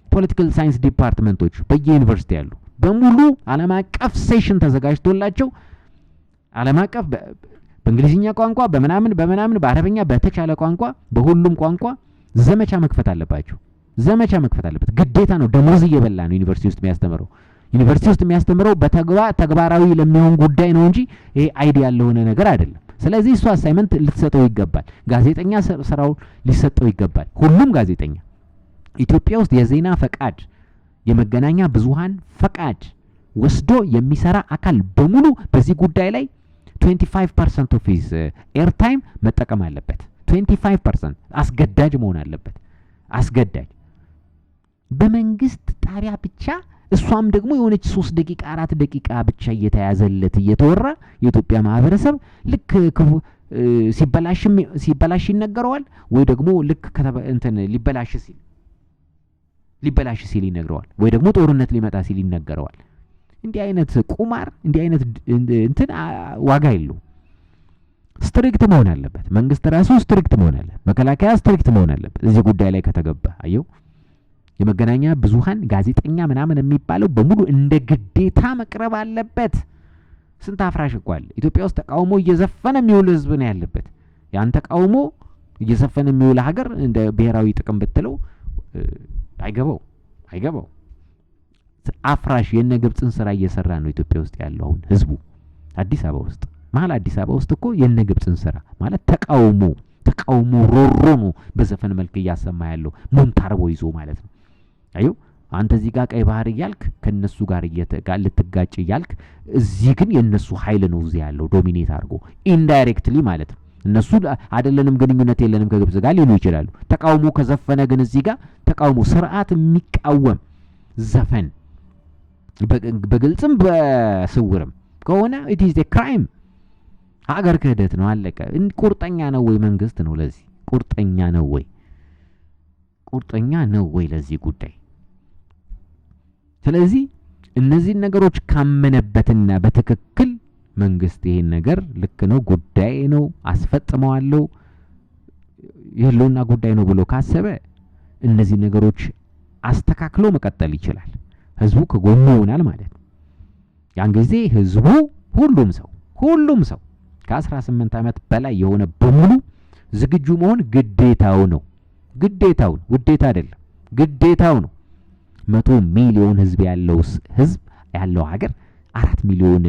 ፖለቲካል ሳይንስ ዲፓርትመንቶች በየዩኒቨርሲቲ ያሉ በሙሉ ዓለም አቀፍ ሴሽን ተዘጋጅቶላቸው ዓለም አቀፍ በእንግሊዝኛ ቋንቋ በመናምን በአረበኛ በተቻለ ቋንቋ በሁሉም ቋንቋ ዘመቻ መክፈት አለባቸው። ዘመቻ መክፈት አለበት ግዴታ ነው። ደሞዝ እየበላ ነው ዩኒቨርሲቲ ውስጥ የሚያስተምረው። ዩኒቨርሲቲ ውስጥ የሚያስተምረው ተግባራዊ ለሚሆን ጉዳይ ነው እንጂ ይሄ አይዲያ ያለሆነ ነገር አይደለም። ስለዚህ እሱ አሳይመንት ልትሰጠው ይገባል። ጋዜጠኛ ስራው ሊሰጠው ይገባል። ሁሉም ጋዜጠኛ ኢትዮጵያ ውስጥ የዜና ፈቃድ የመገናኛ ብዙሃን ፈቃድ ወስዶ የሚሰራ አካል በሙሉ በዚህ ጉዳይ ላይ 25% of his airtime መጠቀም አለበት። 25% አስገዳጅ መሆን አለበት። አስገዳጅ በመንግስት ጣቢያ ብቻ እሷም ደግሞ የሆነች 3 ደቂቃ 4 ደቂቃ ብቻ እየተያዘለት እየተወራ የኢትዮጵያ ማህበረሰብ ልክ ሲበላሽ ይነገረዋል ወይ ደግሞ ልክ እንትን ሊበላሽ ሲል ይነገረዋል ወይ ደግሞ ጦርነት ሊመጣ ሲል ይነገረዋል። እንዲህ አይነት ቁማር እንዲህ አይነት እንትን ዋጋ የለውም። ስትሪክት መሆን አለበት መንግስት ራሱ ስትሪክት መሆን አለበት። መከላከያ ስትሪክት መሆን አለበት እዚህ ጉዳይ ላይ ከተገባ። አየው የመገናኛ ብዙሃን ጋዜጠኛ ምናምን የሚባለው በሙሉ እንደ ግዴታ መቅረብ አለበት። ስንት አፍራሽ እኮ አለ ኢትዮጵያ ውስጥ ተቃውሞ እየዘፈነ የሚውል ህዝብ ነው ያለበት። ያን ተቃውሞ እየዘፈነ የሚውል ሀገር እንደ ብሔራዊ ጥቅም ብትለው አይገባው። አፍራሽ የነ ግብጽን ስራ እየሰራ ነው ኢትዮጵያ ውስጥ ያለው አሁን ህዝቡ። አዲስ አበባ ውስጥ እኮ የነ ግብጽን ስራ ማለት ተቃውሞ ሮሮ ነው በዘፈን መልክ እያሰማ ያለው ሞንታርቦ ይዞ ማለት ነው። አዩ አንተ እዚህ ጋር ቀይ ባህር እያልክ ከነሱ ጋር ልትጋጭ እያልክ እዚህ ግን የነሱ ኃይል ነው እዚህ ያለው ዶሚኔት አድርጎ ኢንዳይሬክትሊ ማለት ነው። እነሱ አይደለንም ግንኙነት የለንም ከግብጽ ጋር ሊሉ ይችላሉ። ተቃውሞ ከዘፈነ ግን እዚህ ጋር ተቃውሞ ስርዓት የሚቃወም ዘፈን በግልጽም በስውርም ከሆነ it is a crime ሀገር ክህደት ነው። አለቀ። ቁርጠኛ ነው ወይ መንግስት ነው ለዚህ ቁርጠኛ ነው ወይ ለዚህ ጉዳይ? ስለዚህ እነዚህን ነገሮች ካመነበትና በትክክል መንግስት ይሄን ነገር ልክ ነው ጉዳይ ነው አስፈጽመዋለሁ የህልውና ጉዳይ ነው ብሎ ካሰበ እነዚህ ነገሮች አስተካክሎ መቀጠል ይችላል። ህዝቡ ከጎኑ ይሆናል ማለት ነው። ያን ጊዜ ህዝቡ ሁሉም ሰው ከ18 ዓመት በላይ የሆነ በሙሉ ዝግጁ መሆን ግዴታው ነው። ውዴታ አይደለም፣ ግዴታው ነው። 100 ሚሊዮን ህዝብ ያለው ሀገር 4 ሚሊዮን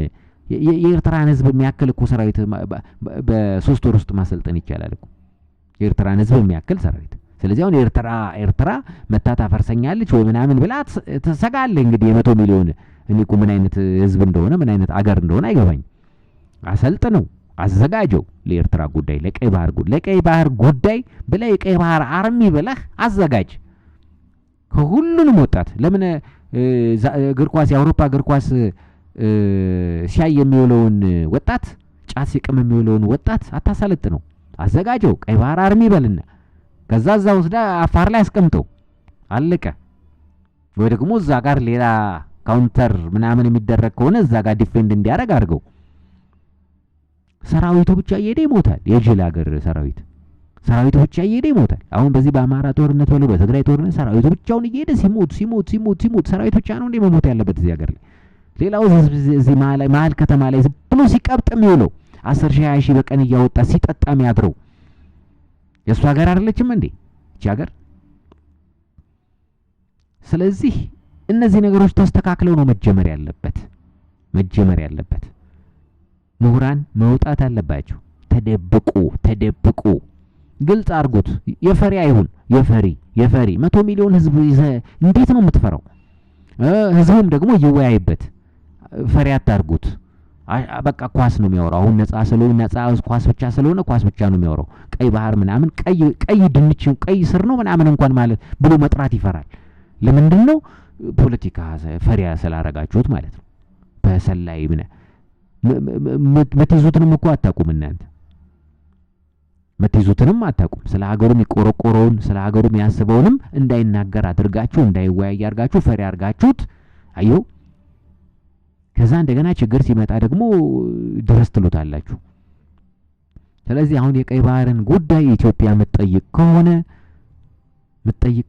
የኤርትራን ህዝብ የሚያክል እኮ ሰራዊት በ3 ወር ውስጥ ማሰልጠን ይቻላል እኮ የኤርትራን ህዝብ የሚያክል ሰራዊት። ስለዚህ አሁን ኤርትራ መታ ታፈርሰኛለች ወይ ምናምን ብላ ተሰጋለ። እንግዲህ የ100 ሚሊዮን እኔ እኮ ምን አይነት ህዝብ እንደሆነ ምን አይነት አገር እንደሆነ አይገባኝ። አሰልጥነው አዘጋጀው ለኤርትራ ጉዳይ ለቀይ ባህር ጉዳይ ብለህ የቀይ ባህር አርሚ ብለህ አዘጋጅ ከሁሉንም ወጣት። ለምን እግር ኳስ የአውሮፓ እግር ኳስ ሲያይ የሚውለውን ወጣት ጫት ሲቅም የሚውለውን ወጣት አታሰለጥነው? አዘጋጀው ቀይ ባህር አርሚ በልና ከዛ እዛ ወስዳ አፋር ላይ አስቀምጠው አለቀ። ወይ ደግሞ እዛ ጋር ሌላ ካውንተር ምናምን የሚደረግ ከሆነ እዛ ጋር ዲፌንድ እንዲያደርግ አድርገው። ሰራዊቱ ብቻ እየሄደ ይሞታል። የጅል ሀገር ሰራዊቱ ብቻ እየሄደ ይሞታል። አሁን በዚህ በአማራ ጦርነት በለው በትግራይ ጦርነት ሰራዊቱ ብቻውን እየሄደ ሲሞት ሰራዊቱ ብቻ ነው እንዴ መሞት ያለበት እዚህ ሀገር ላይ? ሌላው እዚህ መሀል ከተማ ላይ ዝም ብሎ ሲቀብጥ የሚውለው 10,000 20,000 በቀን እያወጣ ሲጠጣ የሚያድረው የእሱ ሀገር አይደለችም እንዴ እቺ ሀገር? ስለዚህ እነዚህ ነገሮች ተስተካክለው ነው መጀመር ያለበት። ምሁራን መውጣት አለባቸው። ተደብቁ ግልጽ አድርጉት። የፈሪ አይሁን የፈሪ 100 ሚሊዮን ህዝብ ይዘ እንዴት ነው የምትፈራው? ህዝቡም ደግሞ ይወያይበት። ፈሪ አታርጉት። በቃ ኳስ ነው የሚያወራው። አሁን ነፃ ኳስ ብቻ ነው የሚያወራው። ቀይ ባህር ምናምን ቀይ ድንች ቀይ ስር ነው ምናምን እንኳን ማለት ብሎ መጥራት ይፈራል። ለምንድን ነው? ፖለቲካ ፈሪያ ስላረጋችሁት ማለት ነው። በሰላይ መትይዙትንም እኮ አታውቁም እናንተ። መትይዙትንም አታውቁም። ስለ ሀገሩ የሚቆረቆረውን ስለ ሀገሩ የሚያስበውንም እንዳይናገር አድርጋችሁ እንዳይወያይ አድርጋችሁ ፈሪ አድርጋችሁት አየው። ከዛ እንደገና ችግር ሲመጣ ደግሞ ድረስ ትሉታላችሁ። ስለዚህ አሁን የቀይ ባህርን ጉዳይ ኢትዮጵያ መጠይቅ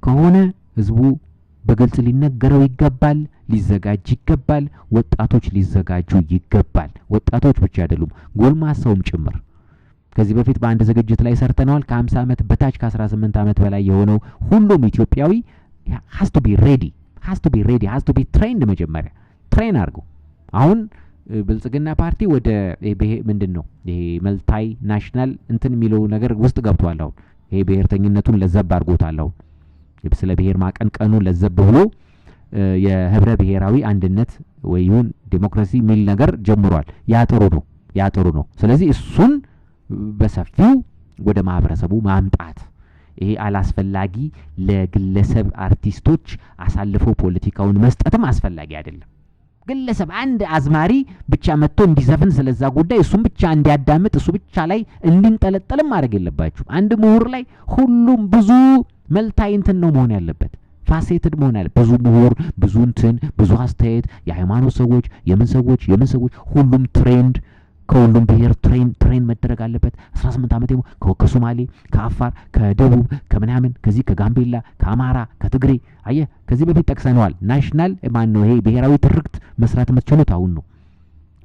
ከሆነ ህዝቡ በግልጽ ሊነገረው ይገባል፣ ሊዘጋጅ ይገባል። ወጣቶች ሊዘጋጁ ይገባል። ወጣቶች ብቻ አይደሉም ጎልማሳውም ጭምር። ከዚህ በፊት በአንድ ዝግጅት ላይ ሰርተናል። ከ50 ዓመት በታች ከ18 ዓመት በላይ የሆነው ሁሉም ኢትዮጵያዊ has to be ready has to be trained። መጀመሪያ ትሬን አድርገው። አሁን ብልጽግና ፓርቲ ወደ ምንድነው ይሄ መልታይ ናሽናል እንትን የሚለው ነገር ውስጥ ገብቷል። አሁን ይሄ ብሔርተኝነቱን ለዘብ አድርጎታል። አሁን ስለ ብሔር ማቀንቀኑ ለዘብ ብሎ የህብረ ብሔራዊ አንድነት ወይውን ዲሞክራሲ ሚል ነገር ጀምሯል። ያጥሩ ነው። ስለዚህ እሱን በሰፊው ወደ ማህበረሰቡ ማምጣት፣ ይሄ አላስፈላጊ ለግለሰብ አርቲስቶች አሳልፎ ፖለቲካውን መስጠትም አስፈላጊ አይደለም። ግለሰብ አንድ አዝማሪ ብቻ መጥቶ እንዲዘፍን ስለዛ ጉዳይ እሱም ብቻ እንዲያዳምጥ እሱ ብቻ ላይ እንዲንጠለጠልም ማድረግ የለባችሁ። አንድ ምሁር ላይ ሁሉም ብዙ መልታይ እንትን ነው መሆን ያለበት። ፋሴትድ መሆን ያለበት ብዙ ምሁር ብዙ አስተያየት የሃይማኖት ሰዎች የምን ሰዎች ሁሉም ትሬንድ ከሁሉም ብሔር ትሬን መደረግ አለበት። 18 ዓመት ከሶማሌ ከአፋር ከደቡብ ከምናምን ከዚህ ከጋምቤላ ከአማራ ከትግሬ አየ ከዚህ በፊት ጠቅሰናል። ናሽናል ማን ነው ይሄ ብሔራዊ ትርክት መስራት የምትችሉት አሁን ነው።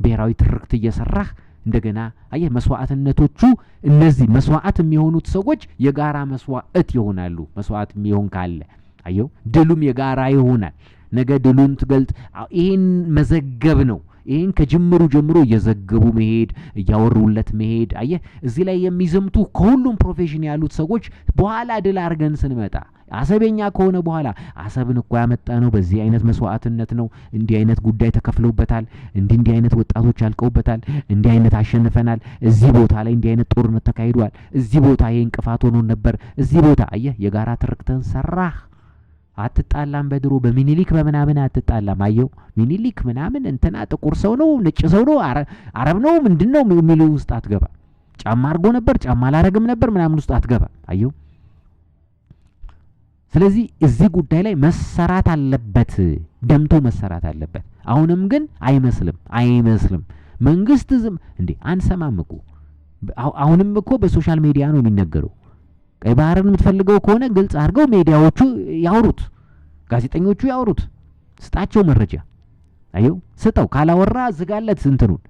ብሔራዊ ትርክት እየሰራህ እንደገና አየ መስዋዕትነቶቹ እነዚህ መስዋዕት የሚሆኑት ሰዎች የጋራ መስዋዕት ይሆናሉ። መስዋዕት የሚሆን ካለ አየው ድሉም የጋራ ይሆናል። ነገ ድሉን ትገልጥ። ይሄን መዘገብ ነው። ይሄን ከጅምሩ ጀምሮ እየዘገቡ መሄድ እያወሩለት መሄድ አየ እዚህ ላይ የሚዘምቱ ከሁሉም ፕሮፌሽን ያሉት ሰዎች በኋላ ድል አርገን ስንመጣ አሰበኛ ከሆነ በኋላ አሰብን እኮ ያመጣ ነው በዚህ አይነት መስዋዕትነት ነው፣ እንዲህ አይነት ጉዳይ ተከፍሎበታል፣ እንዲህ አይነት ወጣቶች አልቀውበታል፣ እንዲህ አይነት አሸንፈናል፣ እዚህ ቦታ ላይ እንዲህ አይነት ጦርነት ተካሂዷል፣ እዚህ ቦታ ይሄ እንቅፋት ሆኖ ነበር፣ እዚህ ቦታ አየ የጋራ ትርክተን ሰራህ። አትጣላም። በድሮ በሚኒሊክ በመናምን አትጣላም። አየው ሚኒሊክ ምናምን እንትና ጥቁር ሰው ነው ነጭ ሰው ነው አረብ ነው ምንድነው የሚለው ውስጥ አትገባ። ጫማ አርጎ ነበር ጫማ አላረግም ነበር ምናምን ውስጥ አትገባ። አየው ስለዚህ እዚህ ጉዳይ ላይ መሰራት አለበት፣ ደምቶ መሰራት አለበት። አሁንም ግን አይመስልም መንግስት ዝም እንዴ አንሰማም እኮ አሁንም እኮ በሶሻል ሚዲያ ነው የሚነገረው። ቀይ ባህርን የምትፈልገው ከሆነ ግልጽ አድርገው ሚዲያዎቹ ያወሩት፣ ጋዜጠኞቹ ያወሩት፣ ስጣቸው መረጃ። አየው ስጠው። ካላወራ ዝጋለት፣ እንትኑን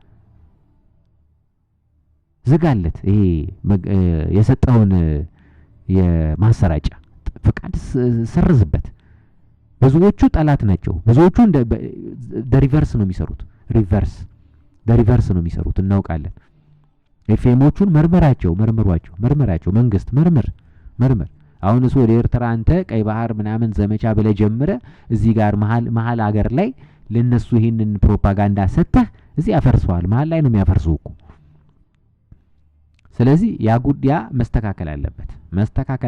ዝጋለት። ይሄ የሰጠውን የማሰራጫ ፍቃድ ሰርዝበት። ብዙዎቹ ጠላት ናቸው። ብዙዎቹ ሪቨርስ ነው የሚሰሩት። ሪቨርስ ነው የሚሰሩት እናውቃለን። ኤፍኤሞቹን መርመሯቸው መንግስት መርምር። አሁን እሱ ወደ ኤርትራ አንተ ቀይ ባህር ምናምን ዘመቻ ብለ ጀምረ እዚህ ጋር መሃል ሀገር ላይ ለነሱ ይሄንን ፕሮፓጋንዳ ሰጥተህ እዚህ ያፈርሰዋል። መሃል ላይ ነው የሚያፈርሰው እኮ። ስለዚህ ያ ጉዳይ መስተካከል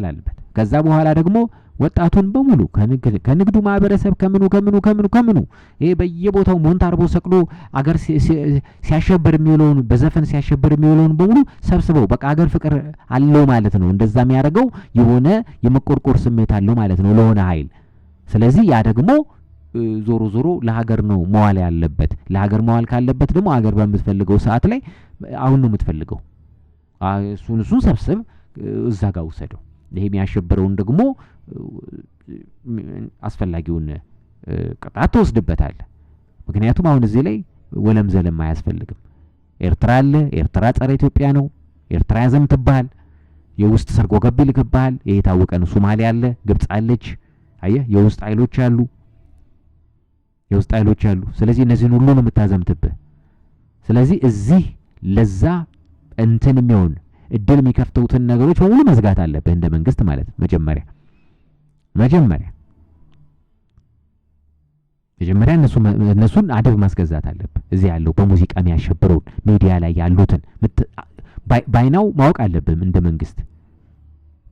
አለበት። ከዛ በኋላ ደግሞ ወጣቱን በሙሉ ከንግዱ ማህበረሰብ ከምኑ ይሄ በየቦታው ሞንታርቦ ሰቅሎ አገር ሲያሸብር የሚውለውን በዘፈን ሲያሸብር የሚውለውን በሙሉ ሰብስበው በቃ አገር ፍቅር አለው ማለት ነው። እንደዛ የሚያደርገው የሆነ የመቆርቆር ስሜት አለው ማለት ነው ለሆነ ኃይል። ስለዚህ ያ ደግሞ ዞሮ ለሀገር ነው መዋል ያለበት። ለሀገር መዋል ካለበት ደግሞ ሀገር በምትፈልገው ሰዓት ላይ አሁን ነው የምትፈልገው። እሱን ሰብስብ እዛ ጋር ውሰደው። ይሄ የሚያሸብረውን ደግሞ አስፈላጊውን ቅጣት ትወስድበታለህ። ምክንያቱም አሁን እዚህ ላይ ወለም ዘለም አያስፈልግም። ኤርትራ አለ፣ ኤርትራ ጸረ ኢትዮጵያ ነው፣ ኤርትራ ያዘምትብሃል፣ የውስጥ ሰርጎ ገብ ይልክብሃል። ይሄ የታወቀ ነው። ሶማሊያ አለ፣ ግብጽ አለች። አየህ የውስጥ ኃይሎች አሉ። ስለዚህ እነዚህን ሁሉ ነው የምታዘምትብህ። ስለዚህ እዚህ ለዛ እንትን የሚሆን እድል የሚከፍቱትን ነገሮች በሙሉ መዝጋት አለብህ እንደ መንግስት ማለት ነው። መጀመሪያ እነሱን አደብ ማስገዛት አለብህ። እዚህ ያለው በሙዚቃ የሚያሸብረውን ሚዲያ ላይ ያሉትን ባይናው ማወቅ አለብህ። እንደ መንግስት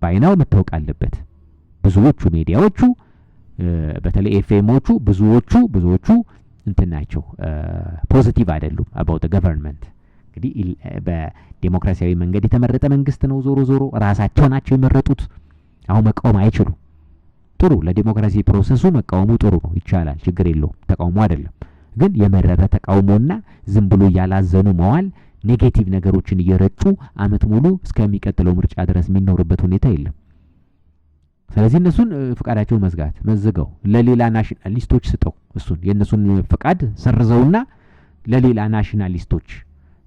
ባይናው መታወቅ አለበት። ብዙዎቹ ሚዲያዎቹ በተለይ ኤፍኤሞቹ ብዙዎቹ እንትን ናቸው፣ ፖዚቲቭ አይደሉም about the government። እንግዲህ በዲሞክራሲያዊ መንገድ የተመረጠ መንግስት ነው። ዞሮ ራሳቸው ናቸው የመረጡት። አሁን መቃወም አይችሉም። ጥሩ፣ ለዲሞክራሲ ፕሮሰሱ መቃወሙ ጥሩ ነው፣ ይቻላል፣ ችግር የለውም። ተቃውሞ አይደለም ግን የመረረ ተቃውሞና ዝም ብሎ ያላዘኑ መዋል ኔጌቲቭ ነገሮችን እየረጩ አመት ሙሉ እስከሚቀጥለው ምርጫ ድረስ የሚኖርበት ሁኔታ የለም። ስለዚህ እነሱን ፍቃዳቸውን መዝገው ለሌላ ናሽናሊስቶች ስጠው። እሱን የእነሱን ፍቃድ ሰርዘውና ለሌላ ናሽናሊስቶች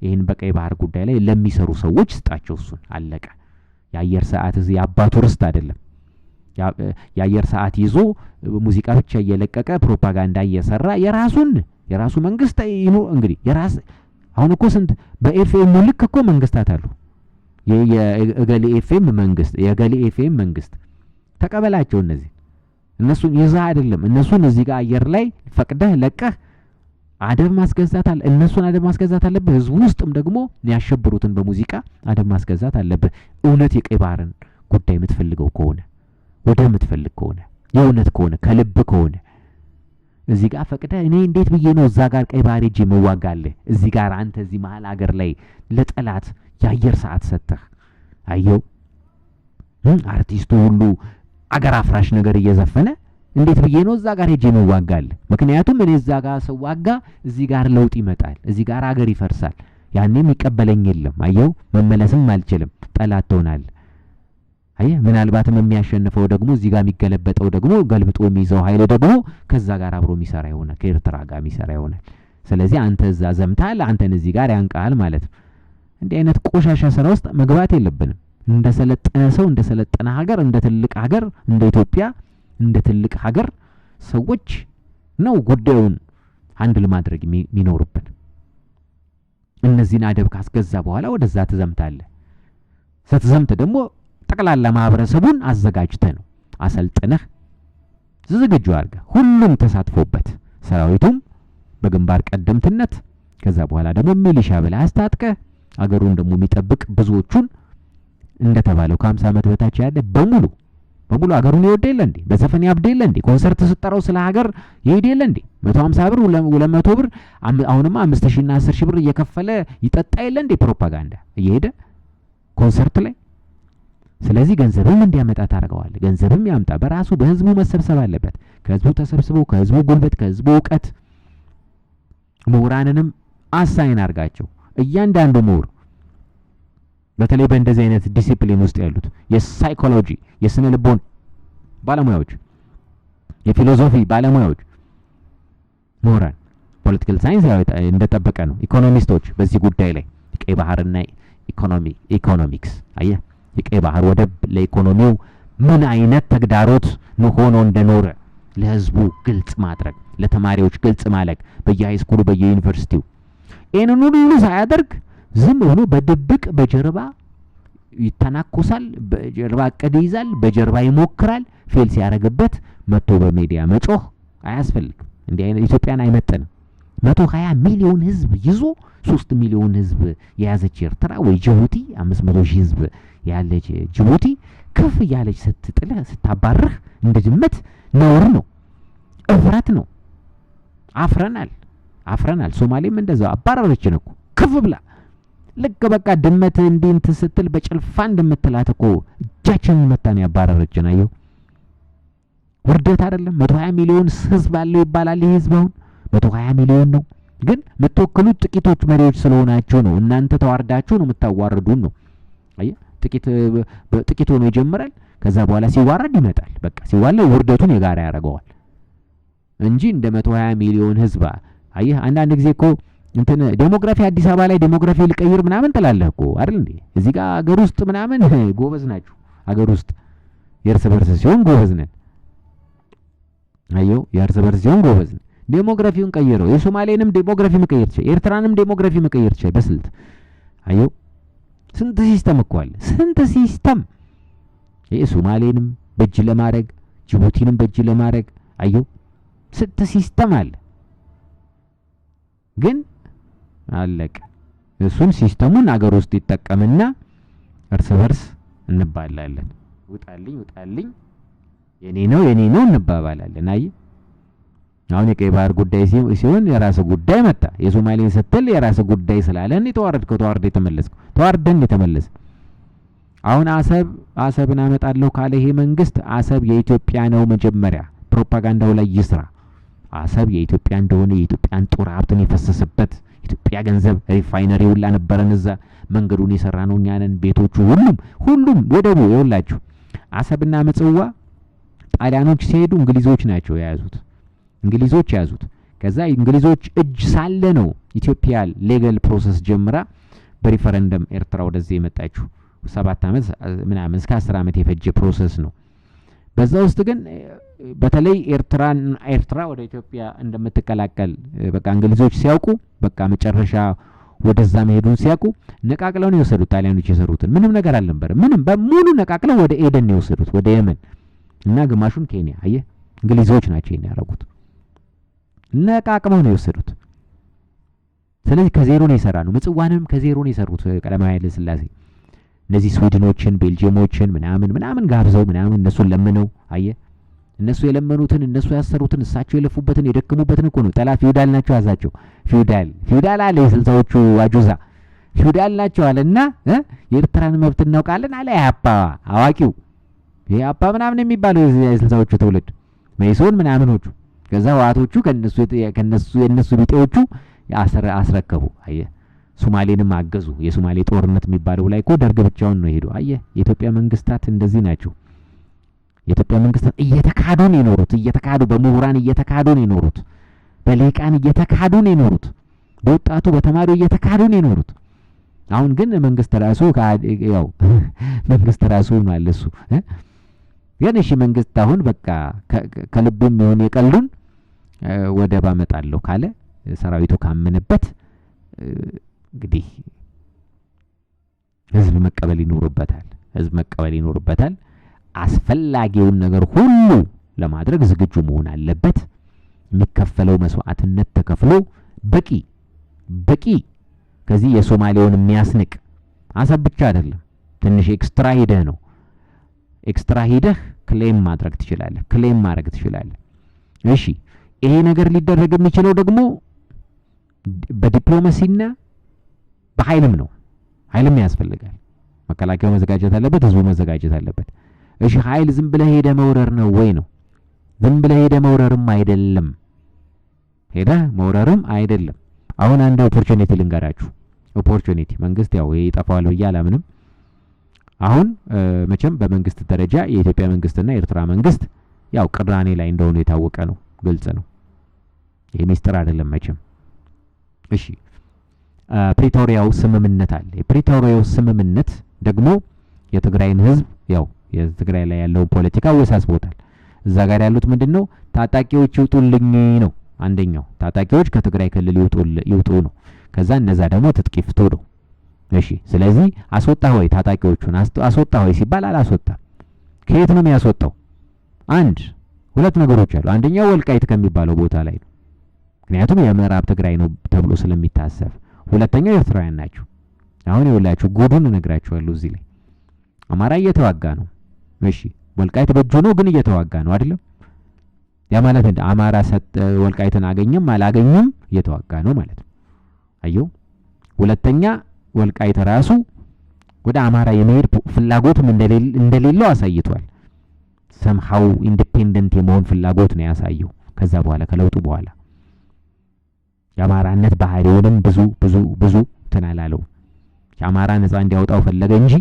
ይህን በቀይ ባህር ጉዳይ ላይ ለሚሰሩ ሰዎች ስጣቸው። እሱን አለቀ። የአየር ሰዓት እዚህ የአባቱ ርስት አይደለም። የአየር ሰዓት ይዞ ሙዚቃ ብቻ እየለቀቀ ፕሮፓጋንዳ እየሰራ የራሱ መንግስት እንግዲህ አሁን እኮ ስንት በኤፍኤም ልክ እኮ መንግስታት አሉ። የገሌ ኤፍኤም መንግስት የገሌ ኤፍኤም መንግስት ተቀበላቸው። እነሱን ይዛ አይደለም እነሱን እዚህ ጋር አየር ላይ ፈቅደህ ለቀህ አደብ ማስገዛት እነሱን አደብ ማስገዛት አለብህ። ህዝቡ ውስጥም ደግሞ ያሸብሩትን በሙዚቃ አደብ ማስገዛት አለብህ። እውነት የቀይ ባህርን ጉዳይ የምትፈልገው ከሆነ የእውነት ከሆነ ከልብ ከሆነ እዚህ ጋር ፈቅደህ እኔ እንዴት ብዬ ነው እዛ ጋር ቀይ ባህር ሄጄ መዋጋለህ? እዚህ ጋር አንተ እዚህ መሀል ሀገር ላይ ለጠላት የአየር ሰዓት ሰጥተህ አየው አርቲስቱ ሁሉ አገር አፍራሽ ነገር እየዘፈነ እንዴት ብዬ ነው እዛ ጋር ሄጄ መዋጋለህ? ምክንያቱም እኔ እዛ ጋር ሰዋጋ እዚህ ጋር ለውጥ ይመጣል፣ እዚህ ጋር ሀገር ይፈርሳል። ያኔም ይቀበለኝ የለም። አየው መመለስም አልችልም፣ ጠላት ትሆናለህ። አየህ ምናልባትም የሚያሸንፈው ደግሞ እዚህ ጋር የሚገለበጠው ደግሞ ገልብጦ የሚይዘው ኃይል ደግሞ ከዛ ጋር አብሮ የሚሰራ ይሆናል፣ ከኤርትራ ጋር የሚሰራ ይሆናል። ስለዚህ አንተ እዛ ዘምታል፣ አንተን እዚህ ጋር ያንቃል ማለት ነው። እንዲህ አይነት ቆሻሻ ስራ ውስጥ መግባት የለብንም። እንደ ሰለጠነ ሰው እንደ ሰለጠነ ሀገር እንደ ትልቅ ሀገር እንደ ኢትዮጵያ እንደ ትልቅ ሀገር ሰዎች ነው ጉዳዩን ሃንድል ማድረግ የሚኖርብን። እነዚህን አደብ ካስገዛ በኋላ ወደዛ ትዘምታለህ። ስትዘምት ደግሞ ጠቅላላ ማህበረሰቡን አዘጋጅተህ ነው አሰልጥነህ ዝግጁ አድርገህ ሁሉም ተሳትፎበት ሰራዊቱም በግንባር ቀደምትነት ከዛ በኋላ ደግሞ ሚሊሻ ብለህ አስታጥቀህ አገሩን ደግሞ የሚጠብቅ ብዙዎቹን እንደተባለው ከ50 ዓመት በታች ያለ በሙሉ አገሩን ይወድ የለ እንዴ? በዘፈን ያብድ የለ እንዴ? ኮንሰርት ስጠራው ስለ ሀገር ይሄድ የለ እንዴ? 150 ብር 200 ብር አሁንማ 5000 እና 10000 ብር እየከፈለ ይጠጣ የለ እንዴ? ፕሮፓጋንዳ እየሄደ ኮንሰርት ላይ። ስለዚህ ገንዘብም እንዲያመጣ ታደርገዋለህ። ገንዘብም ያምጣ፣ በራሱ በህዝቡ መሰብሰብ አለበት። ከህዝቡ ተሰብስበው ከህዝቡ ጉልበት ከህዝቡ ዕውቀት ምሁራንንም አሳይን አድርጋቸው። እያንዳንዱ ምሁር በተለይ በእንደዚህ አይነት ዲሲፕሊን ውስጥ ያሉት የሳይኮሎጂ የስነ ልቦና ባለሙያዎች፣ የፊሎሶፊ ባለሙያዎች፣ ምሁራን፣ ፖለቲካል ሳይንስ እንደተጠበቀ ነው። ኢኮኖሚስቶች በዚህ ጉዳይ ላይ የቀይ ባህርና ኢኮኖሚክስ አየህ የቀይ ባህር ወደብ ለኢኮኖሚው ምን አይነት ተግዳሮት ሆኖ እንደኖረ ለህዝቡ ግልጽ ማድረግ፣ ለተማሪዎች ግልጽ ማድረግ በየሃይስኩሉ በየዩኒቨርሲቲው ይህንን ሁሉ ሳያደርግ ዝም ብሎ በድብቅ በጀርባ ይተናኮሳል፣ በጀርባ እቅድ ይይዛል፣ በጀርባ ይሞክራል። ፌል ሲያደርግበት መጥቶ በሚዲያ መጮህ አያስፈልግም። እንዲህ አይነት ኢትዮጵያን አይመጥንም። 120 ሚሊዮን ህዝብ ይዞ 3 ሚሊዮን ህዝብ የያዘች ኤርትራ ወይ ጅቡቲ 500 ሺህ ህዝብ ያለች ጅቡቲ ከፍ ያለች ስትጥልህ ስታባርህ እንደ ድመት ነውር ነው፣ እፍረት ነው። አፍረናል። ሶማሌም እንደዛው አባረረችን እኮ ከፍ ብላ ልክ በቃ ድመት እንዲህ እንትን ስትል በጭልፋ እንደምትላት እኮ እጃችንን መታን ያባረረችን። አየው ውርደት አይደለም? 120 ሚሊዮን ህዝብ አለው ይባላል። ይህ ህዝብ አሁን 120 ሚሊዮን ነው፣ ግን የምትወክሉት ጥቂቶች መሪዎች ስለሆናችሁ ነው። እናንተ ተዋርዳችሁ ነው የምታዋርዱን ነው። አየህ ጥቂት ሆኖ ይጀምራል፣ ከዛ በኋላ ሲዋረድ ይመጣል። በቃ ሲዋለ ውርደቱን የጋራ ያደርገዋል እንጂ እንደ 120 ሚሊዮን ህዝብ አየህ። አንዳንድ ጊዜ እኮ እንትን ዴሞግራፊ አዲስ አበባ ላይ ዴሞግራፊ ልቀይር ምናምን ትላለህ እኮ አይደል እንዴ? እዚህ ጋር ሀገር ውስጥ ምናምን ጎበዝ ናችሁ። ሀገር ውስጥ የእርስ በርስ ሲሆን ጎበዝ ነን። አየው የእርስ በርስ ሲሆን ጎበዝ ነን። ዴሞግራፊውን ቀይረው የሶማሌንም ዴሞግራፊ መቀየር ይችላል፣ ኤርትራንም ዴሞግራፊ መቀየር ይችላል በስልት። አየው ስንት ሲስተም እኮ አለ፣ ስንት ሲስተም። ሶማሌንም በእጅ ለማድረግ ጅቡቲንም በእጅ ለማድረግ አየው ስንት ሲስተም አለ። ግን አለቀ። እሱን ሲስተሙን አገር ውስጥ ይጠቀምና እርስ በርስ እንባላለን። ውጣልኝ የኔ ነው እንባባላለን። አየህ አሁን የቀይ ባህር ጉዳይ ሲሆን የራስ ጉዳይ መጣ። የሶማሌን ስትል የራስ ጉዳይ ስላለን ተዋርደን የተመለስ። አሁን አሰብን አመጣለሁ ካለ ይሄ መንግስት አሰብ የኢትዮጵያ ነው መጀመሪያ ፕሮፓጋንዳው ላይ ይስራ። አሰብ የኢትዮጵያ እንደሆነ የኢትዮጵያን ጦር ሀብትን የፈሰሰበት ኢትዮጵያ ገንዘብ ሪፋይነሪ ሁላ ነበረን እዛ። መንገዱን የሰራ ነው እኛ ነን። ቤቶቹ ሁሉም ወደቡ ይኸውላችሁ። አሰብና ምጽዋ ጣሊያኖች ሲሄዱ እንግሊዞች ናቸው የያዙት። ከዛ እንግሊዞች እጅ ሳለ ነው ኢትዮጵያ ሌጋል ፕሮሰስ ጀምራ በሪፈረንደም ኤርትራ ወደዚህ የመጣችው። 7 ዓመት ምናምን እስከ 10 ዓመት የፈጀ ፕሮሰስ ነው። በዛ ውስጥ ግን በተለይ ኤርትራ ወደ ኢትዮጵያ እንደምትቀላቀል በቃ እንግሊዞች ሲያውቁ በቃ መጨረሻ ወደዛ መሄዱን ሲያውቁ ነቃቅለው ነው የወሰዱት። ጣሊያኖች የሰሩትን ምንም ነገር አልነበረ። ምንም በሙሉ ነቃቅለው ወደ ኤደን ነው የወሰዱት፣ ወደ የመን እና ግማሹን ኬንያ። አየህ እንግሊዞች ናቸው ያደረጉት፣ ነቃቅመው ነው የወሰዱት። ስለዚህ ከዜሮ ነው የሰራ ነው። ምጽዋንም ከዜሮ ነው የሰሩት ቀዳማዊ ኃይለ ሥላሴ። እነዚህ ስዊድኖችን ቤልጂየሞችን ምናምን ጋብዘው ምናምን እነሱን ለምነው አየህ እነሱ የለመኑትን እነሱ ያሰሩትን እሳቸው የለፉበትን የደከሙበትን እኮ ነው። ጠላት ፊውዳል ናቸው ያዛቸው። ፊውዳል አለ የስልሳዎቹ አጁዛ ፊውዳል ናቸው አለና የኤርትራን መብት እናውቃለን አለ ያፓ አዋቂው ያፓ ምናምን የሚባለው የስልሳዎቹ ትውልድ መይሶን ምናምኖቹ። ከዛ ዋቶቹ ከነሱ የነሱ ቢጤዎቹ አስረከቡ። አየህ ሶማሌንም አገዙ። የሶማሌ ጦርነት የሚባለው ላይ እኮ ደርግ ብቻውን ነው ሄዱ። አየህ የኢትዮጵያ መንግስታት እንደዚህ ናቸው። የኢትዮጵያ መንግስታት እየተካዱ ነው የኖሩት። በምሁራን እየተካዱ ነው የኖሩት። በሊቃን እየተካዱ ነው የኖሩት። በወጣቱ በተማሪው እየተካዱ ነው የኖሩት። አሁን ግን መንግስት ራሱ ማለት እሱ ግን እሺ መንግስት አሁን በቃ ከልቡም ይሁን የቀሉን ወደብ አመጣለሁ ካለ ሰራዊቱ ካመነበት እንግዲህ ህዝብ መቀበል ይኖርበታል። አስፈላጊውን ነገር ሁሉ ለማድረግ ዝግጁ መሆን አለበት። የሚከፈለው መስዋዕትነት ተከፍሎ በቂ ከዚህ የሶማሌውን የሚያስንቅ አሰብ ብቻ አይደለም። ትንሽ ኤክስትራ ሄደህ ክሌም ማድረግ ትችላለህ። እሺ ይሄ ነገር ሊደረግ የሚችለው ደግሞ በዲፕሎማሲና በኃይልም ነው። ኃይልም ያስፈልጋል። መከላከያው መዘጋጀት አለበት፣ ህዝቡ መዘጋጀት አለበት። እሺ ኃይል ዝም ብለህ ሄደ መውረር ነው ወይ ነው? ዝም ብለህ ሄደ መውረርም አይደለም። አሁን አንድ ኦፖርቹኒቲ ልንገራችሁ። መንግስት ያው ይጠፋዋል ብዬ አላምንም። አሁን መቼም በመንግስት ደረጃ የኢትዮጵያ መንግስትና የኤርትራ መንግስት ያው ቅራኔ ላይ እንደሆነ የታወቀ ነው፣ ግልጽ ነው። ይሄ ሚስጥር አይደለም መቼም። እሺ ፕሪቶሪያው ስምምነት አለ። የፕሪቶሪያው ስምምነት ደግሞ የትግራይን ህዝብ ያው የትግራይ ላይ ያለውን ፖለቲካ ወሳስቦታል። እዛ ጋር ያሉት ምንድነው ታጣቂዎች ይውጡልኝ ነው አንደኛው። ታጣቂዎች ከትግራይ ክልል ይውጡ ነው። ከዛ እነዛ ደግሞ ትጥቅ ይፍቱ ነው። እሺ ስለዚህ አስወጣ ሆይ ታጣቂዎቹን አስወጣ ሆይ ሲባል አላስወጣም። ከየት ነው የሚያስወጣው? ሁለት ነገሮች አሉ። አንደኛው ወልቃይት ከሚባለው ቦታ ላይ ነው። ምክንያቱም የምዕራብ ትግራይ ነው ተብሎ ስለሚታሰብ። ሁለተኛው ኤርትራውያን ናቸው። አሁን ይኸውላችሁ ጉዱን እነግራችኋለሁ እዚህ ላይ አማራ እየተዋጋ ነው። እሺ ወልቃይት በእጁ ነው ግን እየተዋጋ ነው አይደለም? ያ ማለት እንደ አማራ ወልቃይትን አገኘም አላገኘም እየተዋጋ ነው ማለት ነው። አየው። ሁለተኛ ወልቃይት ራሱ ወደ አማራ የመሄድ ፍላጎትም እንደሌለው አሳይቷል። ሰምሃው ኢንዲፔንደንት የመሆን ፍላጎት ነው ያሳየው። ከዛ በኋላ ከለውጡ በኋላ የአማራነት ባህሪውንም ብዙ ተናላለው። የአማራ ነፃ እንዲያወጣው ፈለገ እንጂ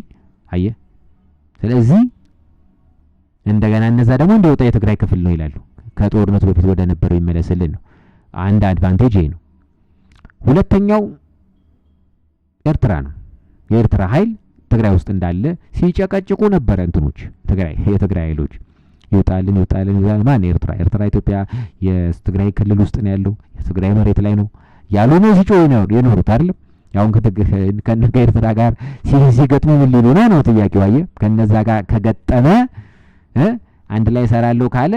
አየ። ስለዚህ እንደገና እነዛ ደግሞ እንዲወጣ የትግራይ ክፍል ነው ይላሉ። ከጦርነቱ በፊት ወደ ነበረው ይመለስልን ነው አንድ አድቫንቴጅ ይሄ ነው። ሁለተኛው ኤርትራ ነው። የኤርትራ ኃይል ትግራይ ውስጥ እንዳለ ሲጨቀጭቁ ነበር እንትኖች የትግራይ ኃይሎች ይወጣልን ማን ኤርትራ ኢትዮጵያ የትግራይ ክልል ውስጥ ነው ያለው የትግራይ መሬት ላይ ነው ያሉ ነው ሲጮህ ነው የኖሩት አይደል? ያውን ከኤርትራ ጋር ሲገጥሙ ምን ሊሉ ነው ጥያቄው። አየህ ከነዛ ጋር ከገጠመ አንድ ላይ ሰራለው ካለ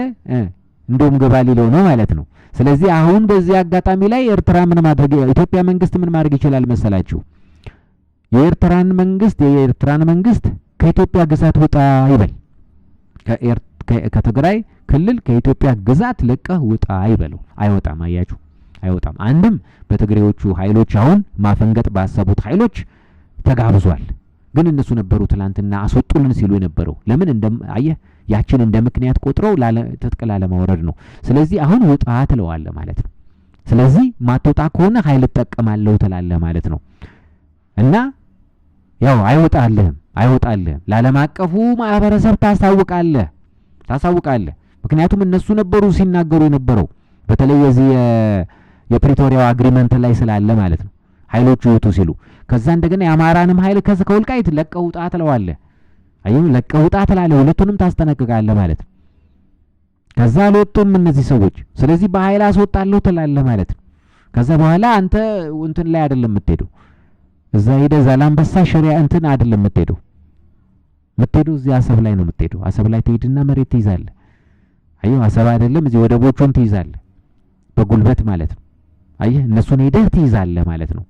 እንደውም ገባ ሊለው ነው ማለት ነው። ስለዚህ አሁን በዚህ አጋጣሚ ላይ ኤርትራ ምን ማድረግ ኢትዮጵያ መንግስት ምን ማድረግ ይችላል መሰላችሁ? የኤርትራን መንግስት ከኢትዮጵያ ግዛት ወጣ ይበል። ከትግራይ ክልል ከኢትዮጵያ ግዛት ለቀህ ውጣ ይበለው። አይወጣም። አያችሁ አይወጣም። አንድም በትግሬዎቹ ኃይሎች አሁን ማፈንገጥ ባሰቡት ኃይሎች ተጋብዟል። ግን እነሱ ነበሩ ትላንትና አስወጡልን ሲሉ የነበረው ለምን አየህ ያችን እንደ ምክንያት ቆጥረው ትጥቅ ላለማውረድ ነው። ስለዚህ አሁን ውጣ ትለዋለህ ማለት ነው። ስለዚህ ማትወጣ ከሆነ ኃይል ተጠቀማለሁ ትላለህ ማለት ነው። እና ያው አይወጣልህም ለዓለም አቀፉ ማህበረሰብ ታሳውቃለህ። ምክንያቱም እነሱ ነበሩ ሲናገሩ የነበረው በተለይ የዚህ የፕሪቶሪያው አግሪመንት ላይ ስላለ ማለት ነው። ኃይሎቹ ይወጡ ሲሉ ከዛ እንደገና የአማራንም ኃይል ከወልቃይት ለቀው ውጣ ትለዋለህ። አየው ለቀው ውጣ ትላለህ። ሁለቱንም ታስጠነቅቃለህ ማለት ነው። ከዛ አልወጡም እነዚህ ሰዎች። ስለዚህ በኃይል አስወጣለሁ ትላለህ ማለት ነው። ከዛ በኋላ አንተ እንትን ላይ አይደለም የምትሄደው እዛ ሄደህ ዛላምበሳ ሸሪያ እንትን አይደለም የምትሄደው እዚህ አሰብ ላይ ነው የምትሄደው። አሰብ ላይ ትሄድና መሬት ትይዛለህ። አየው አሰብ አይደለም እዚህ ወደቦቹን ትይዛለህ በጉልበት ማለት ነው። አየህ እነሱን ሄደህ ትይዛለህ ማለት ነው።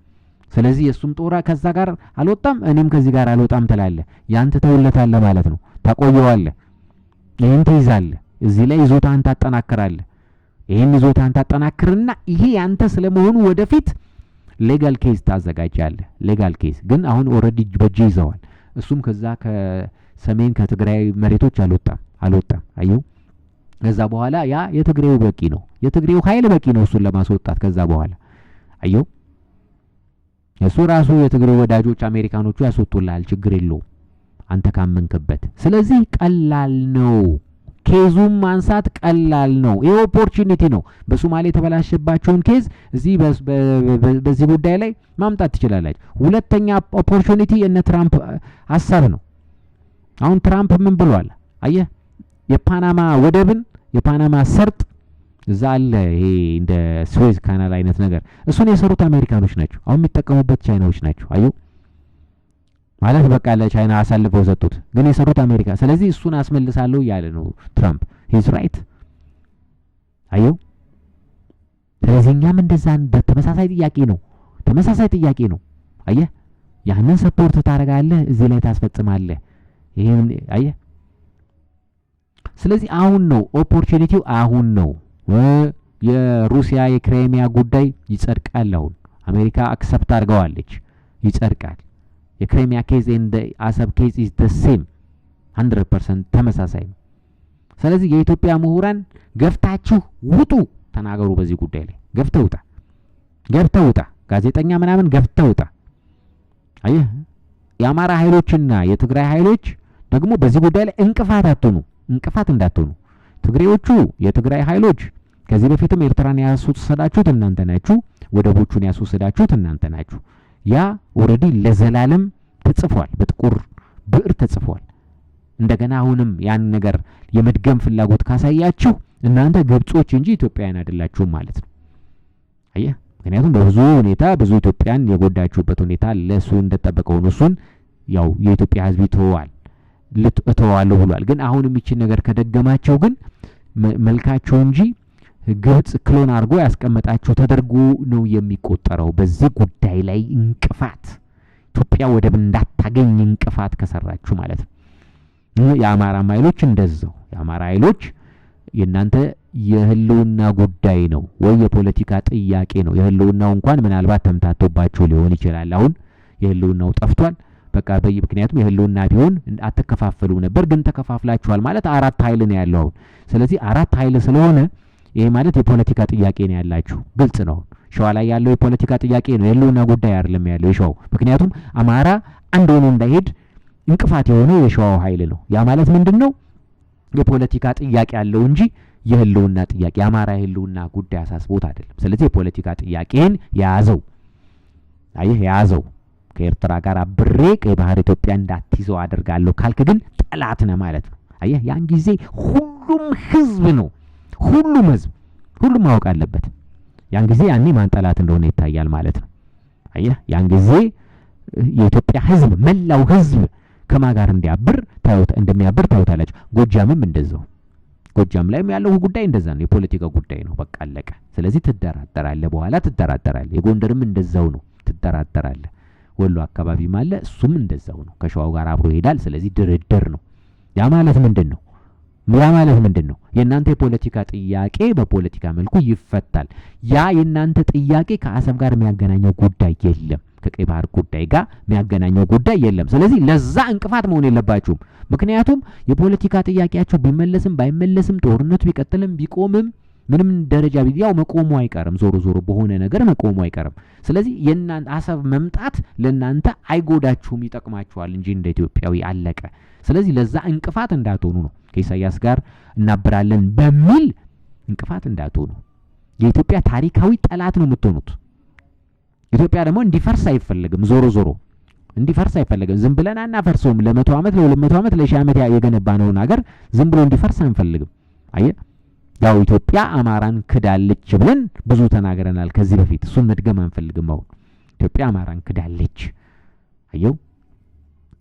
ስለዚህ የሱም ጦራ ከዛ ጋር አልወጣም እኔም ከዚህ ጋር አልወጣም ትላለህ። ያንተ ተውለታለህ ማለት ነው። ታቆየዋለህ። ይሄን ትይዛለህ። እዚህ ላይ ይዞታን ታጠናክራለህ። ይሄን ይዞታን ታጠናክርና ይሄ ያንተ ስለመሆኑ ወደፊት ሌጋል ኬዝ ታዘጋጃለህ። ሌጋል ኬዝ ግን አሁን ኦሬዲ በእጅ ይዘዋል። እሱም ከዛ ከሰሜን ከትግራይ መሬቶች አልወጣም። አየው ከዛ በኋላ ያ የትግሬው በቂ ነው። የትግሬው ኃይል በቂ ነው እሱን ለማስወጣት። ከዛ በኋላ አየው እሱ ራሱ የትግሬው ወዳጆች አሜሪካኖቹ ያስወጡልሃል። ችግር የለውም አንተ ካመንክበት። ስለዚህ ቀላል ነው። ኬዙም ማንሳት ቀላል ነው። ይሄ ኦፖርቹኒቲ ነው። በሶማሌ የተበላሸባቸውን ኬዝ እዚህ በዚህ ጉዳይ ላይ ማምጣት ትችላላችሁ። ሁለተኛ ኦፖርቹኒቲ የነ ትራምፕ ሐሳብ ነው። አሁን ትራምፕ ምን ብሏል? አየህ የፓናማ ወደብን የፓናማ ሰርጥ እዛ አለ ይሄ እንደ ስዌዝ ካናል አይነት ነገር እሱን የሰሩት አሜሪካኖች ናቸው። አሁን የሚጠቀሙበት ቻይናዎች ናቸው። አዩ ማለት በቃ ለቻይና አሳልፈው ሰጡት፣ ግን የሰሩት አሜሪካ። ስለዚህ እሱን አስመልሳለሁ ያለ ነው ትራምፕ። ሂዝ ራይት። አዩ ስለዚህ እኛም እንደዛ ተመሳሳይ ጥያቄ ነው። አየህ ያንን ሰፖርት ታደርጋለህ፣ እዚህ ላይ ታስፈጽማለህ። ይሄን አየህ። ስለዚህ አሁን ነው ኦፖርቹኒቲው፣ አሁን ነው። የሩሲያ የክራይሚያ ጉዳይ ይጸድቃል። አሁን አሜሪካ አክሰፕት አድርገዋለች፣ ይጸድቃል። የክራይሚያ ኬዝ ኤንድ አሰብ ኬዝ ኢዝ ዘ ሴም 100% ተመሳሳይ ነው። ስለዚህ የኢትዮጵያ ምሁራን ገፍታችሁ ውጡ፣ ተናገሩ በዚህ ጉዳይ ላይ ገፍተው ውጣ፣ ጋዜጠኛ ምናምን ገፍተው ውጣ። አየህ የአማራ ኃይሎችና የትግራይ ኃይሎች ደግሞ በዚህ ጉዳይ ላይ እንቅፋት እንዳትሆኑ። ትግሬዎቹ የትግራይ ኃይሎች ከዚህ በፊትም ኤርትራን ያስወሰዳችሁት እናንተ ናችሁ፣ ወደቦቹን ያስወሰዳችሁት እናንተ ናችሁ። ያ ኦሬዲ ለዘላለም ተጽፏል፣ በጥቁር ብዕር ተጽፏል። እንደገና አሁንም ያን ነገር የመድገም ፍላጎት ካሳያችሁ እናንተ ግብጾች እንጂ ኢትዮጵያውያን አይደላችሁም ማለት ነው። አየህ ምክንያቱም በብዙ ሁኔታ ብዙ ኢትዮጵያን የጎዳችሁበት ሁኔታ ለሱ እንደተጠበቀው ነው። እሱን ያው የኢትዮጵያ ሕዝብ እተዋለሁ ብሏል። ግን አሁንም ይቺን ነገር ከደገማቸው ግን መልካቸው እንጂ ግብጽ ክሎን አድርጎ ያስቀመጣቸው ተደርጎ ነው የሚቆጠረው። በዚህ ጉዳይ ላይ እንቅፋት ኢትዮጵያ ወደብ እንዳታገኝ እንቅፋት ከሰራችሁ ማለት ነው። የአማራ ኃይሎች እንደዛው የአማራ ኃይሎች የናንተ የህልውና ጉዳይ ነው ወይ የፖለቲካ ጥያቄ ነው። የህልውናው እንኳን ምናልባት ተምታቶባችሁ ሊሆን ይችላል። አሁን የህልውናው ጠፍቷል። በቃ ምክንያቱም የህልውና ቢሆን አትከፋፈሉ ነበር፣ ግን ተከፋፍላችኋል ማለት አራት ኃይል ነው ያለው አሁን። ስለዚህ አራት ኃይል ስለሆነ ይሄ ማለት የፖለቲካ ጥያቄ ነው ያላችሁ፣ ግልጽ ነው። ሸዋ ላይ ያለው የፖለቲካ ጥያቄ ነው፣ የህልውና ጉዳይ አይደለም ያለው የሸዋው። ምክንያቱም አማራ አንድ ሆኖ እንዳይሄድ እንቅፋት የሆነው የሸዋው ኃይል ነው። ያ ማለት ምንድነው? የፖለቲካ ጥያቄ ያለው እንጂ የህልውና ጥያቄ የአማራ የህልውና ጉዳይ አሳስቦት አይደለም። ስለዚህ የፖለቲካ ጥያቄን ያዘው ያዘው ከኤርትራ ጋር አብሬ ቀይ ባህር ኢትዮጵያ እንዳትይዘው አደርጋለሁ ካልክ ግን ጠላት ነህ ማለት ነው። አየህ ያን ጊዜ ሁሉም ህዝብ ነው ሁሉም ማወቅ አለበት። ያን ጊዜ ያኔ ማን ጠላት እንደሆነ ይታያል ማለት ነው። አየህ ያን ጊዜ የኢትዮጵያ ህዝብ መላው ህዝብ ከማን ጋር እንደሚያብር ታዩታላችሁ። ጎጃምም እንደዛው ጎጃም ላይም ያለው ጉዳይ እንደዛ ነው። የፖለቲካ ጉዳይ ነው። በቃ አለቀ። ስለዚህ ትደራደራለህ፣ በኋላ ትደራደራለህ። የጎንደርም እንደዛው ነው፣ ትደራደራለህ። ወሎ አካባቢ ማለት እሱም እንደዛው ነው። ከሸዋው ጋር አብሮ ይሄዳል። ስለዚህ ድርድር ነው። ያ ማለት ምንድነው? የእናንተ የፖለቲካ ጥያቄ በፖለቲካ መልኩ ይፈታል። ያ የእናንተ ጥያቄ ከአሰብ ጋር የሚያገናኘው ጉዳይ የለም። ከቀይ ባህር ጉዳይ ጋር የሚያገናኘው ጉዳይ የለም። ስለዚህ ለዛ እንቅፋት መሆን የለባችሁም። ምክንያቱም የፖለቲካ ጥያቄያችሁ ቢመለስም ባይመለስም ጦርነቱ ቢቀጥልም ቢቆምም ምንም ደረጃ ቢያው መቆሙ አይቀርም። ዞሮ በሆነ ነገር መቆሙ አይቀርም። ስለዚህ የእናንተ አሰብ መምጣት ለእናንተ አይጎዳችሁም፣ ይጠቅማችኋል እንጂ እንደ ኢትዮጵያዊ አለቀ። ስለዚህ ለዛ እንቅፋት እንዳትሆኑ ነው። ከኢሳያስ ጋር እናብራለን በሚል እንቅፋት እንዳትሆኑ። የኢትዮጵያ ታሪካዊ ጠላት ነው የምትሆኑት። ኢትዮጵያ ደግሞ እንዲፈርስ አይፈልግም። ዞሮ እንዲፈርስ አይፈልግም። ዝም ብለን አናፈርሰውም። ለ100 ዓመት ለ200 ዓመት ለ1000 ዓመት የገነባነውን ሀገር ዝም ብሎ እንዲፈርስ አንፈልግም። አየህ ያው ኢትዮጵያ አማራን ክዳለች ብለን ብዙ ተናግረናል ከዚህ በፊት። እሱን መድገም አንፈልግም። አሁን ኢትዮጵያ አማራን ክዳለች። አየው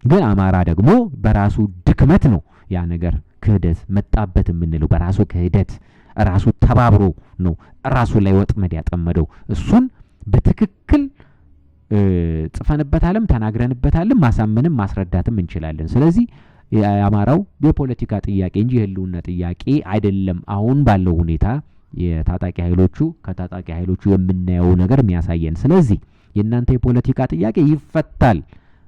ግን አማራ ደግሞ በራሱ ድክመት ነው ያ ነገር ክህደት መጣበት የምንለው። በራሱ ክህደት ራሱ ተባብሮ ነው ራሱ ላይ ወጥመድ ያጠመደው። እሱን በትክክል ጽፈንበታልም ተናግረንበታልም ማሳመንም ማስረዳትም እንችላለን። ስለዚህ የአማራው የፖለቲካ ጥያቄ እንጂ የህልውና ጥያቄ አይደለም። አሁን ባለው ሁኔታ የታጣቂ ኃይሎቹ ከታጣቂ ኃይሎቹ የምናየው ነገር የሚያሳየን። ስለዚህ የእናንተ የፖለቲካ ጥያቄ ይፈታል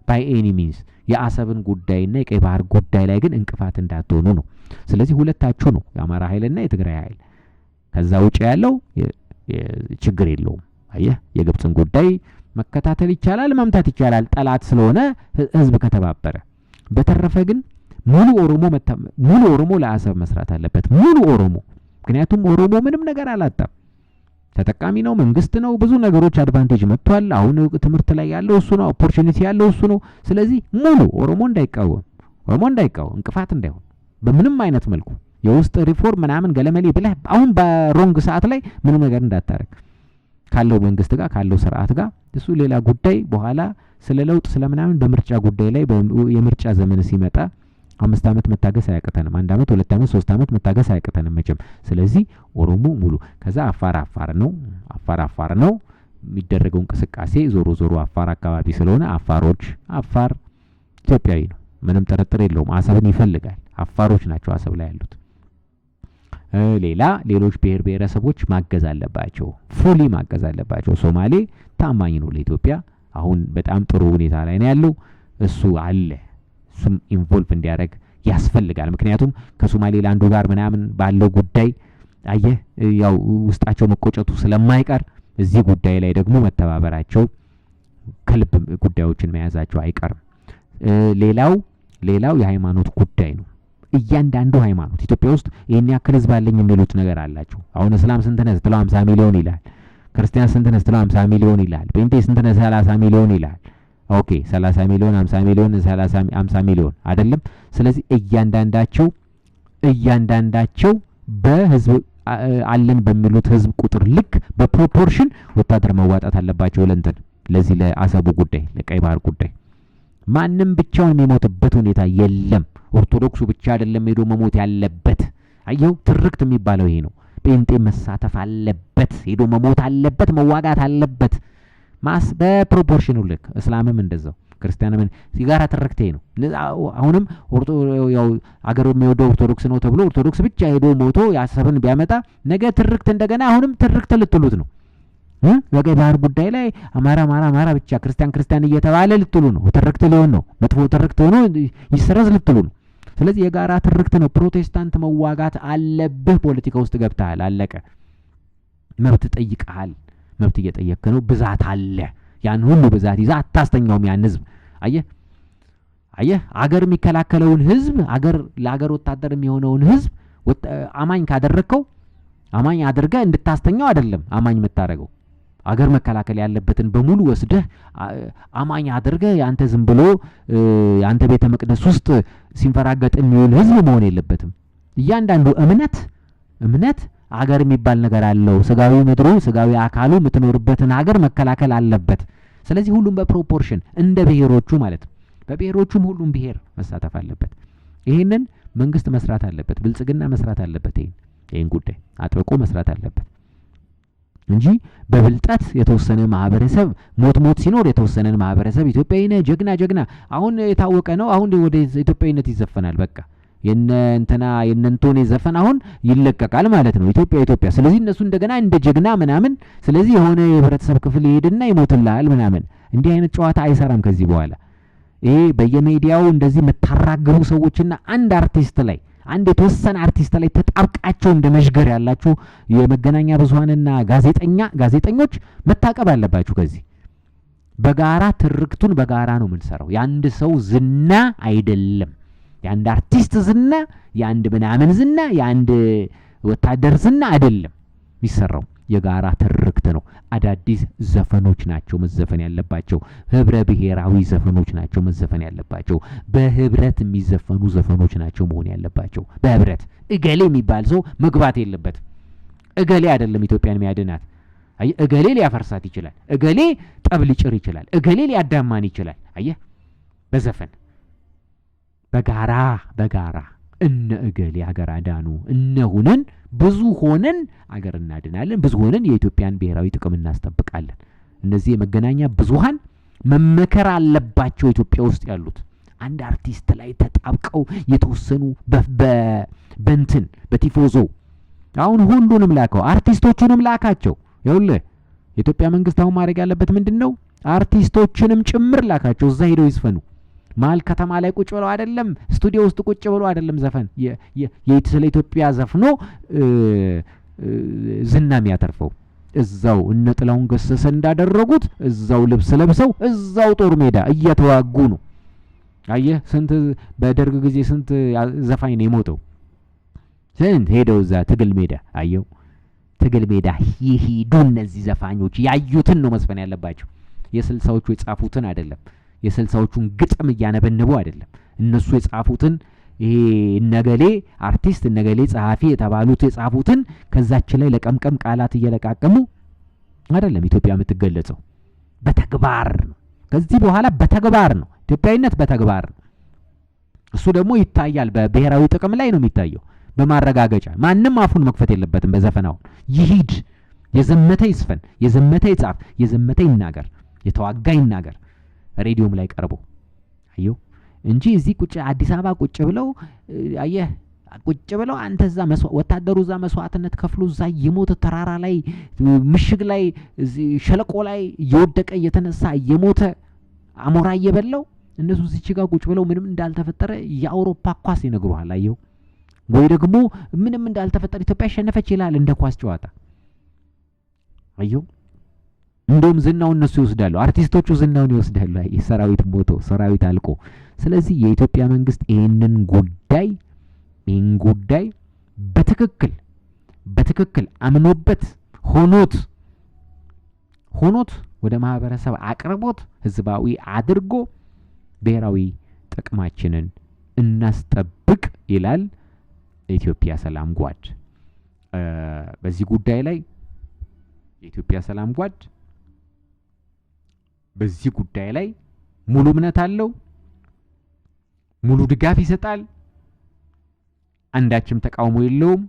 ባይ ኤኒ ሚንስ። የአሰብን ጉዳይና የቀይ ባህር ጉዳይ ላይ ግን እንቅፋት እንዳትሆኑ ነው። ስለዚህ ሁለታችሁ ነው የአማራ ኃይልና የትግራይ ኃይል። ከዛ ውጭ ያለው ችግር የለውም። አየህ የግብጽን ጉዳይ መከታተል ይቻላል፣ መምታት ይቻላል፣ ጠላት ስለሆነ ህዝብ ከተባበረ። በተረፈ ግን ሙሉ ኦሮሞ ለአሰብ መስራት አለበት። ሙሉ ኦሮሞ። ምክንያቱም ኦሮሞ ምንም ነገር አላጣም፣ ተጠቃሚ ነው፣ መንግስት ነው፣ ብዙ ነገሮች አድቫንቴጅ መጥቷል። አሁን ትምህርት ላይ ያለው እሱ ነው፣ ኦፖርቹኒቲ ያለው እሱ ነው። ስለዚህ ሙሉ ኦሮሞ እንዳይቃወም እንቅፋት እንዳይሆን በምንም አይነት መልኩ የውስጥ ሪፎርም ምናምን ገለመሌ ብለህ አሁን በሮንግ ሰዓት ላይ ምንም ነገር እንዳታረግ ካለው መንግስት ጋር ካለው ስርዓት ጋር። እሱ ሌላ ጉዳይ። በኋላ ስለ ለውጥ ስለምናምን በምርጫ ጉዳይ ላይ የምርጫ ዘመን ሲመጣ 5 ዓመት መታገስ አያቅተንም። 1 ዓመት 2 ዓመት 3 ዓመት መታገስ አያቅተንም መቼም። ስለዚህ ኦሮሞ ሙሉ። ከዛ አፋር ነው የሚደረገው እንቅስቃሴ። ዞሮ አፋር አካባቢ ስለሆነ አፋር ኢትዮጵያዊ ነው፣ ምንም ጥርጥር የለውም። አሰብን ይፈልጋል። አፋሮች ናቸው አሰብ ላይ ያሉት። ሌሎች ብሔር ብሔረሰቦች ማገዝ አለባቸው፣ ፉሊ ማገዝ አለባቸው። ሶማሌ ታማኝ ነው ለኢትዮጵያ። አሁን በጣም ጥሩ ሁኔታ ላይ ነው ያለው። እሱ አለ፣ እሱም ኢንቮልቭ እንዲያደርግ ያስፈልጋል። ምክንያቱም ከሶማሌላንዱ ጋር ምናምን ባለው ጉዳይ አየህ ያው ውስጣቸው መቆጨቱ ስለማይቀር እዚህ ጉዳይ ላይ ደግሞ መተባበራቸው ከልብ ጉዳዮችን መያዛቸው አይቀርም። ሌላው የሃይማኖት ጉዳይ ነው። እያንዳንዱ ሃይማኖት ኢትዮጵያ ውስጥ ይሄን ያክል ህዝብ አለኝ የሚሉት ነገር አላቸው። አሁን እስላም ስንት ነህ ስትለው 50 ሚሊዮን ይላል። ክርስቲያን ስንት ነህ ስትለው 50 ሚሊዮን ይላል። ጴንጤ ስንት ነህ 30 ሚሊዮን ይላል። ኦኬ 30 ሚሊዮን 50 ሚሊዮን 50 ሚሊዮን አይደለም። ስለዚህ እያንዳንዳቸው በህዝብ አለን በሚሉት ህዝብ ቁጥር ልክ በፕሮፖርሽን ወታደር መዋጣት አለባቸው። ለዚህ ለአሰቡ ጉዳይ ለቀይ ባህር ጉዳይ ማንም ብቻውን የሚሞትበት ሁኔታ የለም። ኦርቶዶክሱ ብቻ አይደለም ሄዶ መሞት ያለበት። አየው ትርክት የሚባለው ይሄ ነው። ጴንጤ መሳተፍ አለበት፣ ሄዶ መሞት አለበት፣ መዋጋት አለበት። በፕሮፖርሽኑ ልክ እስላምም እንደዛው ክርስቲያንም ሲጋራ ትርክቴ ነው። አሁንም ያው አገር የሚወደው ኦርቶዶክስ ነው ተብሎ ኦርቶዶክስ ብቻ ሄዶ ሞቶ ያሰብን ቢያመጣ ነገ ትርክት እንደገና አሁንም ትርክት ልትሉት ነው። በቀይ ባህር ጉዳይ ላይ አማራ ብቻ ክርስቲያን እየተባለ ልትሉ ነው። ትርክት ሊሆን ነው። መጥፎ ትርክት ሆኖ ይሰረዝ ልትሉ ነው። ስለዚህ የጋራ ትርክት ነው። ፕሮቴስታንት መዋጋት አለብህ። ፖለቲካ ውስጥ ገብተሃል፣ አለቀ። መብት ጠይቀሃል። መብት እየጠየቅክ ነው። ብዛት አለ። ያን ሁሉ ብዛት ይዛ አታስተኛውም ያን ህዝብ። አየህ አገር የሚከላከለውን ህዝብ ለአገር ወታደር የሚሆነውን ህዝብ አማኝ ካደረግከው አማኝ አድርገህ እንድታስተኛው አይደለም አማኝ የምታደርገው። አገር መከላከል ያለበትን በሙሉ ወስደህ አማኝ አድርገህ ያንተ ዝም ብሎ ያንተ ቤተ መቅደስ ውስጥ ሲንፈራገጥ የሚውል ህዝብ መሆን የለበትም። እያንዳንዱ እምነት አገር የሚባል ነገር አለው። ስጋዊ ምድሩ ስጋዊ አካሉ የምትኖርበትን ሀገር መከላከል አለበት። ስለዚህ ሁሉም በፕሮፖርሽን እንደ ብሔሮቹ ማለት ነው። በብሔሮቹም ሁሉም ብሔር መሳተፍ አለበት። ይሄንን መንግስት መስራት አለበት። ብልጽግና መስራት አለበት። ይሄን ጉዳይ አጥብቆ መስራት አለበት እንጂ በብልጠት የተወሰነ ማህበረሰብ ሞት ሲኖር የተወሰነን ማህበረሰብ ኢትዮጵያዊ ነህ ጀግና አሁን የታወቀ ነው። አሁን ወደ ኢትዮጵያዊነት ይዘፈናል። በቃ የነንቶኔ ዘፈን አሁን ይለቀቃል ማለት ነው። ኢትዮጵያ። ስለዚህ እነሱ እንደገና እንደ ጀግና ምናምን፣ ስለዚህ የሆነ የህብረተሰብ ክፍል ይሄድና ይሞትልሃል ምናምን። እንዲህ አይነት ጨዋታ አይሰራም ከዚህ በኋላ። ይሄ በየሚዲያው እንደዚህ የምታራግቡ ሰዎችና አንድ የተወሰነ አርቲስት ላይ ተጣብቃቸው እንደ መሽገር ያላችሁ የመገናኛ ብዙሃንና ጋዜጠኞች መታቀብ አለባችሁ። ከዚህ በጋራ ትርክቱን በጋራ ነው የምንሰራው። የአንድ ሰው ዝና አይደለም። የአንድ አርቲስት ዝና፣ የአንድ ምናምን ዝና፣ የአንድ ወታደር ዝና አይደለም የሚሰራው። የጋራ ትርክት ነው። አዳዲስ ዘፈኖች ናቸው መዘፈን ያለባቸው። ህብረ ብሔራዊ ዘፈኖች ናቸው መዘፈን ያለባቸው። በህብረት የሚዘፈኑ ዘፈኖች ናቸው መሆን ያለባቸው። በህብረት እገሌ የሚባል ሰው መግባት የለበትም። እገሌ አይደለም ኢትዮጵያን የሚያድናት። እገሌ ሊያፈርሳት ይችላል። እገሌ ጠብ ሊጭር ይችላል። እገሌ ሊያዳማን ይችላል። አየህ፣ በዘፈን በጋራ እነ እገሌ ሀገር አዳኑ እነሆነን ብዙ ሆነን አገር እናድናለን፣ ብዙ ሆነን የኢትዮጵያን ብሔራዊ ጥቅም እናስጠብቃለን። እነዚህ የመገናኛ ብዙሃን መመከር አለባቸው። ኢትዮጵያ ውስጥ ያሉት አንድ አርቲስት ላይ ተጣብቀው የተወሰኑ በቲፎዞ አሁን ሁሉንም ላከው፣ አርቲስቶቹንም ላካቸው። ይኸውልህ የኢትዮጵያ መንግስት አሁን ማድረግ ያለበት ምንድነው? አርቲስቶችንም ጭምር ላካቸው። እዛ ሄደው ይዝፈኑ። መሀል ከተማ ላይ ቁጭ ብለው አይደለም፣ ስቱዲዮ ውስጥ ቁጭ ብለው አይደለም ዘፈን ስለ ኢትዮጵያ ዘፍኖ ዝና የሚያተርፈው። እዛው እነ ጥላሁን ገሰሰ እንዳደረጉት እዛው ልብስ ለብሰው እዛው ጦር ሜዳ እየተዋጉ ነው። አየህ፣ ስንት በደርግ ጊዜ ስንት ዘፋኝ ነው የሞተው? ስንት ሄደው እዛ ትግል ሜዳ። አየው፣ ትግል ሜዳ ይሄዱ እነዚህ ዘፋኞች። ያዩትን ነው መስፈን ያለባቸው። የስልሳዎቹ የጻፉትን አይደለም። የስልሳዎቹን ግጥም እያነበነቡ አይደለም። እነሱ የጻፉትን ይሄ እነገሌ አርቲስት እነገሌ ጸሐፊ የተባሉት የጻፉትን ከዛች ላይ ለቀምቀም ቃላት እየለቃቀሙ አይደለም ኢትዮጵያ የምትገለጸው። በተግባር ነው። ከዚህ በኋላ በተግባር ነው። ኢትዮጵያዊነት በተግባር ነው። እሱ ደግሞ ይታያል። በብሔራዊ ጥቅም ላይ ነው የሚታየው። በማረጋገጫ ማንም አፉን መክፈት የለበትም። በዘፈናው ይሂድ፣ የዘመተ ይስፈን፣ የዘመተ ይጻፍ፣ የዘመተ ይናገር፣ የተዋጋ ይናገር። ሬዲዮም ላይ ቀርቦ አየው እንጂ እዚህ ቁጭ አዲስ አበባ ቁጭ ብለው አየህ፣ ቁጭ ብለው አንተ እዛ ወታደሩ እዛ መስዋዕትነት ከፍሎ እዛ የሞተ ተራራ ላይ ምሽግ ላይ ሸለቆ ላይ እየወደቀ እየተነሳ እየሞተ አሞራ እየበላው እነሱ እዚች ጋር ቁጭ ብለው ምንም እንዳልተፈጠረ የአውሮፓ ኳስ ይነግሩሃል። አየው ወይ ደግሞ ምንም እንዳልተፈጠረ ኢትዮጵያ አሸነፈች ይላል እንደ ኳስ ጨዋታ። አየው እንደውም ዝናውን እነሱ ይወስዳሉ። አርቲስቶቹ ዝናውን ይወስዳሉ። ሰራዊት ሞቶ ሰራዊት አልቆ። ስለዚህ የኢትዮጵያ መንግስት ይህን ጉዳይ በትክክል አምኖበት ሆኖት ወደ ማህበረሰብ አቅርቦት ህዝባዊ አድርጎ ብሔራዊ ጥቅማችንን እናስጠብቅ ይላል የኢትዮጵያ ሰላም ጓድ። በዚህ ጉዳይ ላይ የኢትዮጵያ ሰላም ጓድ በዚህ ጉዳይ ላይ ሙሉ እምነት አለው፣ ሙሉ ድጋፍ ይሰጣል፣ አንዳችም ተቃውሞ የለውም።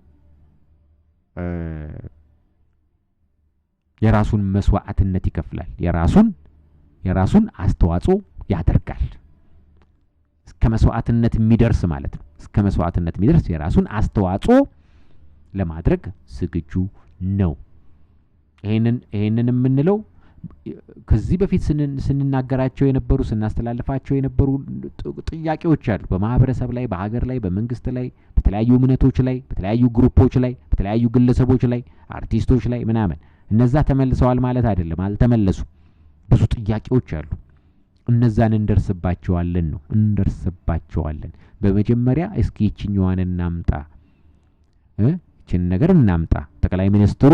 የራሱን መስዋዕትነት ይከፍላል። የራሱን አስተዋጽኦ ያደርጋል። እስከ መስዋዕትነት የሚደርስ ማለት ነው። እስከ መስዋዕትነት የሚደርስ የራሱን አስተዋጽኦ ለማድረግ ዝግጁ ነው። ይሄንን የምንለው ከዚህ በፊት ስንናገራቸው የነበሩ ስናስተላልፋቸው የነበሩ ጥያቄዎች አሉ። በማህበረሰብ ላይ፣ በሀገር ላይ፣ በመንግስት ላይ፣ በተለያዩ እምነቶች ላይ፣ በተለያዩ ግሩፖች ላይ፣ በተለያዩ ግለሰቦች ላይ፣ አርቲስቶች ላይ ምናምን እነዛ ተመልሰዋል ማለት አይደለም። አልተመለሱም። ብዙ ጥያቄዎች አሉ። እነዛን እንደርስባቸዋለን ነው። እንደርስባቸዋለን። በመጀመሪያ እስኪ ይችኛዋን እናምጣ፣ ይችን ነገር እናምጣ። ጠቅላይ ሚኒስትሩ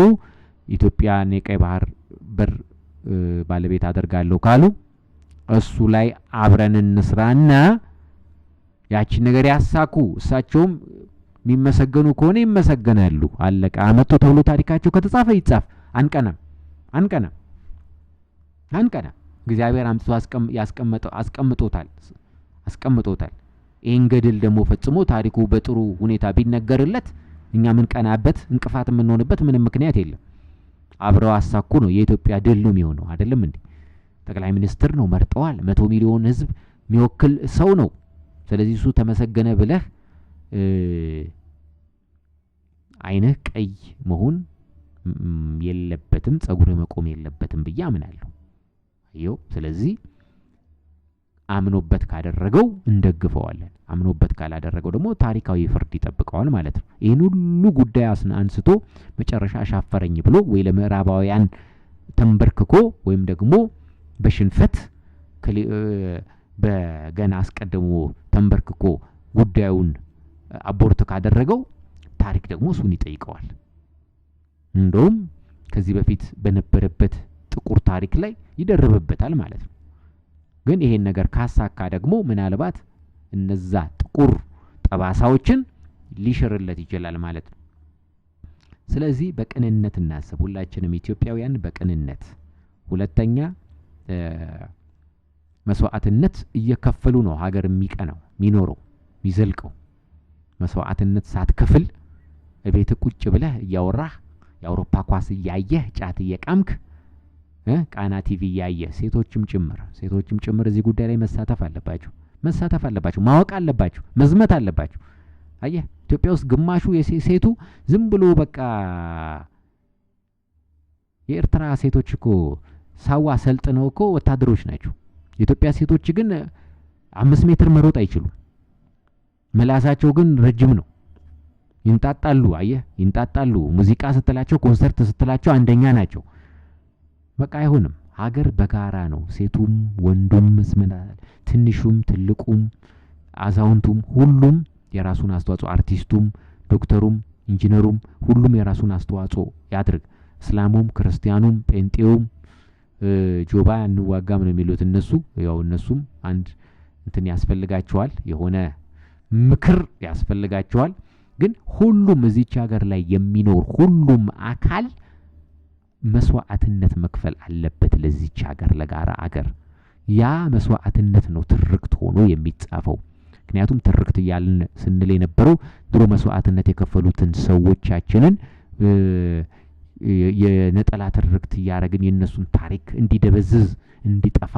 ኢትዮጵያን የቀይ ባህር በር ባለቤት አደርጋለሁ ካሉ እሱ ላይ አብረን እንስራና ያቺን ነገር ያሳኩ። እሳቸውም የሚመሰገኑ ከሆነ ይመሰገናሉ። አለቃ አመጡ ተብሎ ታሪካቸው ከተጻፈ ይጻፍ። አንቀናም። እግዚአብሔር አምጥቶ አስቀምጦታል። ይህን ገድል ደግሞ ፈጽሞ ታሪኩ በጥሩ ሁኔታ ቢነገርለት እኛ ምን ቀናበት እንቅፋት የምንሆንበት ምንም ምክንያት የለም። አብረው አሳኩ ነው። የኢትዮጵያ ድል ነው የሚሆነው። አይደለም እንዴ? ጠቅላይ ሚኒስትር ነው፣ መርጠዋል። 100 ሚሊዮን ህዝብ የሚወክል ሰው ነው። ስለዚህ እሱ ተመሰገነ ብለህ አይንህ ቀይ መሆን የለበትም፣ ጸጉርህ መቆም የለበትም ብዬ አምናለሁ። አየው። ስለዚህ አምኖበት ካደረገው እንደግፈዋለን። አምኖበት ካላደረገው ደግሞ ታሪካዊ ፍርድ ይጠብቀዋል ማለት ነው። ይህን ሁሉ ጉዳይ አንስቶ መጨረሻ አሻፈረኝ ብሎ ወይ ለምዕራባውያን ተንበርክኮ ወይም ደግሞ በሽንፈት በገና አስቀድሞ ተንበርክኮ ጉዳዩን አቦርት ካደረገው ታሪክ ደግሞ እሱን ይጠይቀዋል። እንደውም ከዚህ በፊት በነበረበት ጥቁር ታሪክ ላይ ይደርብበታል ማለት ነው። ግን ይሄን ነገር ካሳካ ደግሞ ምናልባት እነዛ ጥቁር ጠባሳዎችን ሊሽርለት ይችላል ማለት ነው። ስለዚህ በቅንነት እናስብ፣ ሁላችንም ኢትዮጵያውያን በቅንነት። ሁለተኛ መስዋዕትነት እየከፈሉ ነው ሀገር የሚቀናው የሚኖረው የሚዘልቀው። መስዋዕትነት ሳትከፍል እቤት ቁጭ ብለህ እያወራህ የአውሮፓ ኳስ እያየህ ጫት እየቃምክ ቃና ቲቪ እያየህ ሴቶችም ጭምር እዚህ ጉዳይ ላይ መሳተፍ አለባቸው፣ ማወቅ አለባቸው፣ መዝመት አለባቸው። አየህ ኢትዮጵያ ውስጥ ግማሹ ሴቱ ዝም ብሎ በቃ የኤርትራ ሴቶች እኮ ሳዋ ሰልጥነው እኮ ወታደሮች ናቸው። የኢትዮጵያ ሴቶች ግን 5 ሜትር መሮጥ አይችሉም። ምላሳቸው ግን ረጅም ነው። ይንጣጣሉ። አየህ ይንጣጣሉ። ሙዚቃ ስትላቸው፣ ኮንሰርት ስትላቸው አንደኛ ናቸው። በቃ አይሆንም። ሀገር በጋራ ነው። ሴቱም ወንዱም ትንሹም ትልቁም አዛውንቱም ሁሉም የራሱን አስተዋጽኦ፣ አርቲስቱም፣ ዶክተሩም፣ ኢንጂነሩም ሁሉም የራሱን አስተዋጽኦ ያድርግ። እስላሙም፣ ክርስቲያኑም፣ ጴንጤውም ጆባ እንዋጋም ነው የሚሉት እነሱ። ያው እነሱም አንድ እንትን ያስፈልጋቸዋል፣ የሆነ ምክር ያስፈልጋቸዋል። ግን ሁሉም እዚች ሀገር ላይ የሚኖር ሁሉም አካል መስዋዕትነት መክፈል አለበት ለዚች ሀገር፣ ለጋራ ሀገር። ያ መስዋዕትነት ነው ትርክት ሆኖ የሚጻፈው። ምክንያቱም ትርክት እያልን ስንል የነበረው ድሮ መስዋዕትነት የከፈሉትን ሰዎቻችንን የነጠላ ትርክት እያደረግን የነሱን ታሪክ እንዲደበዝዝ እንዲጠፋ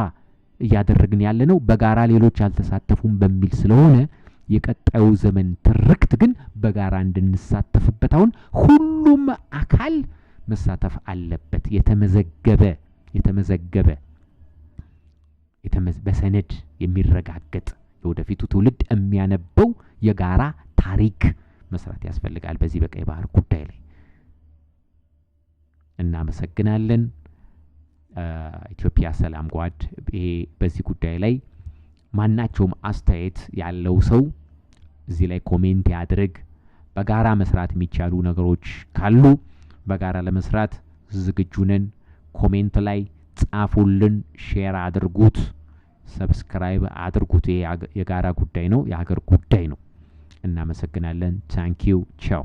እያደረግን ያለ ነው። በጋራ ሌሎች አልተሳተፉም በሚል ስለሆነ የቀጣዩ ዘመን ትርክት ግን በጋራ እንድንሳተፍበት አሁን ሁሉም አካል መሳተፍ አለበት። የተመዘገበ በሰነድ የሚረጋገጥ የወደፊቱ ትውልድ የሚያነበው የጋራ ታሪክ መስራት ያስፈልጋል በዚህ በቀይ ባህር ጉዳይ ላይ። እናመሰግናለን። ኢትዮጵያ ሰላም ጓድ። ይሄ በዚህ ጉዳይ ላይ ማናቸውም አስተያየት ያለው ሰው እዚህ ላይ ኮሜንት ያድርግ። በጋራ መስራት የሚቻሉ ነገሮች ካሉ በጋራ ለመስራት ዝግጁ ነን። ኮሜንት ላይ ጻፉልን፣ ሼር አድርጉት፣ ሰብስክራይብ አድርጉት። ይሄ የጋራ ጉዳይ ነው፣ የሀገር ጉዳይ ነው። እናመሰግናለን። ታንኪዩ ቻው።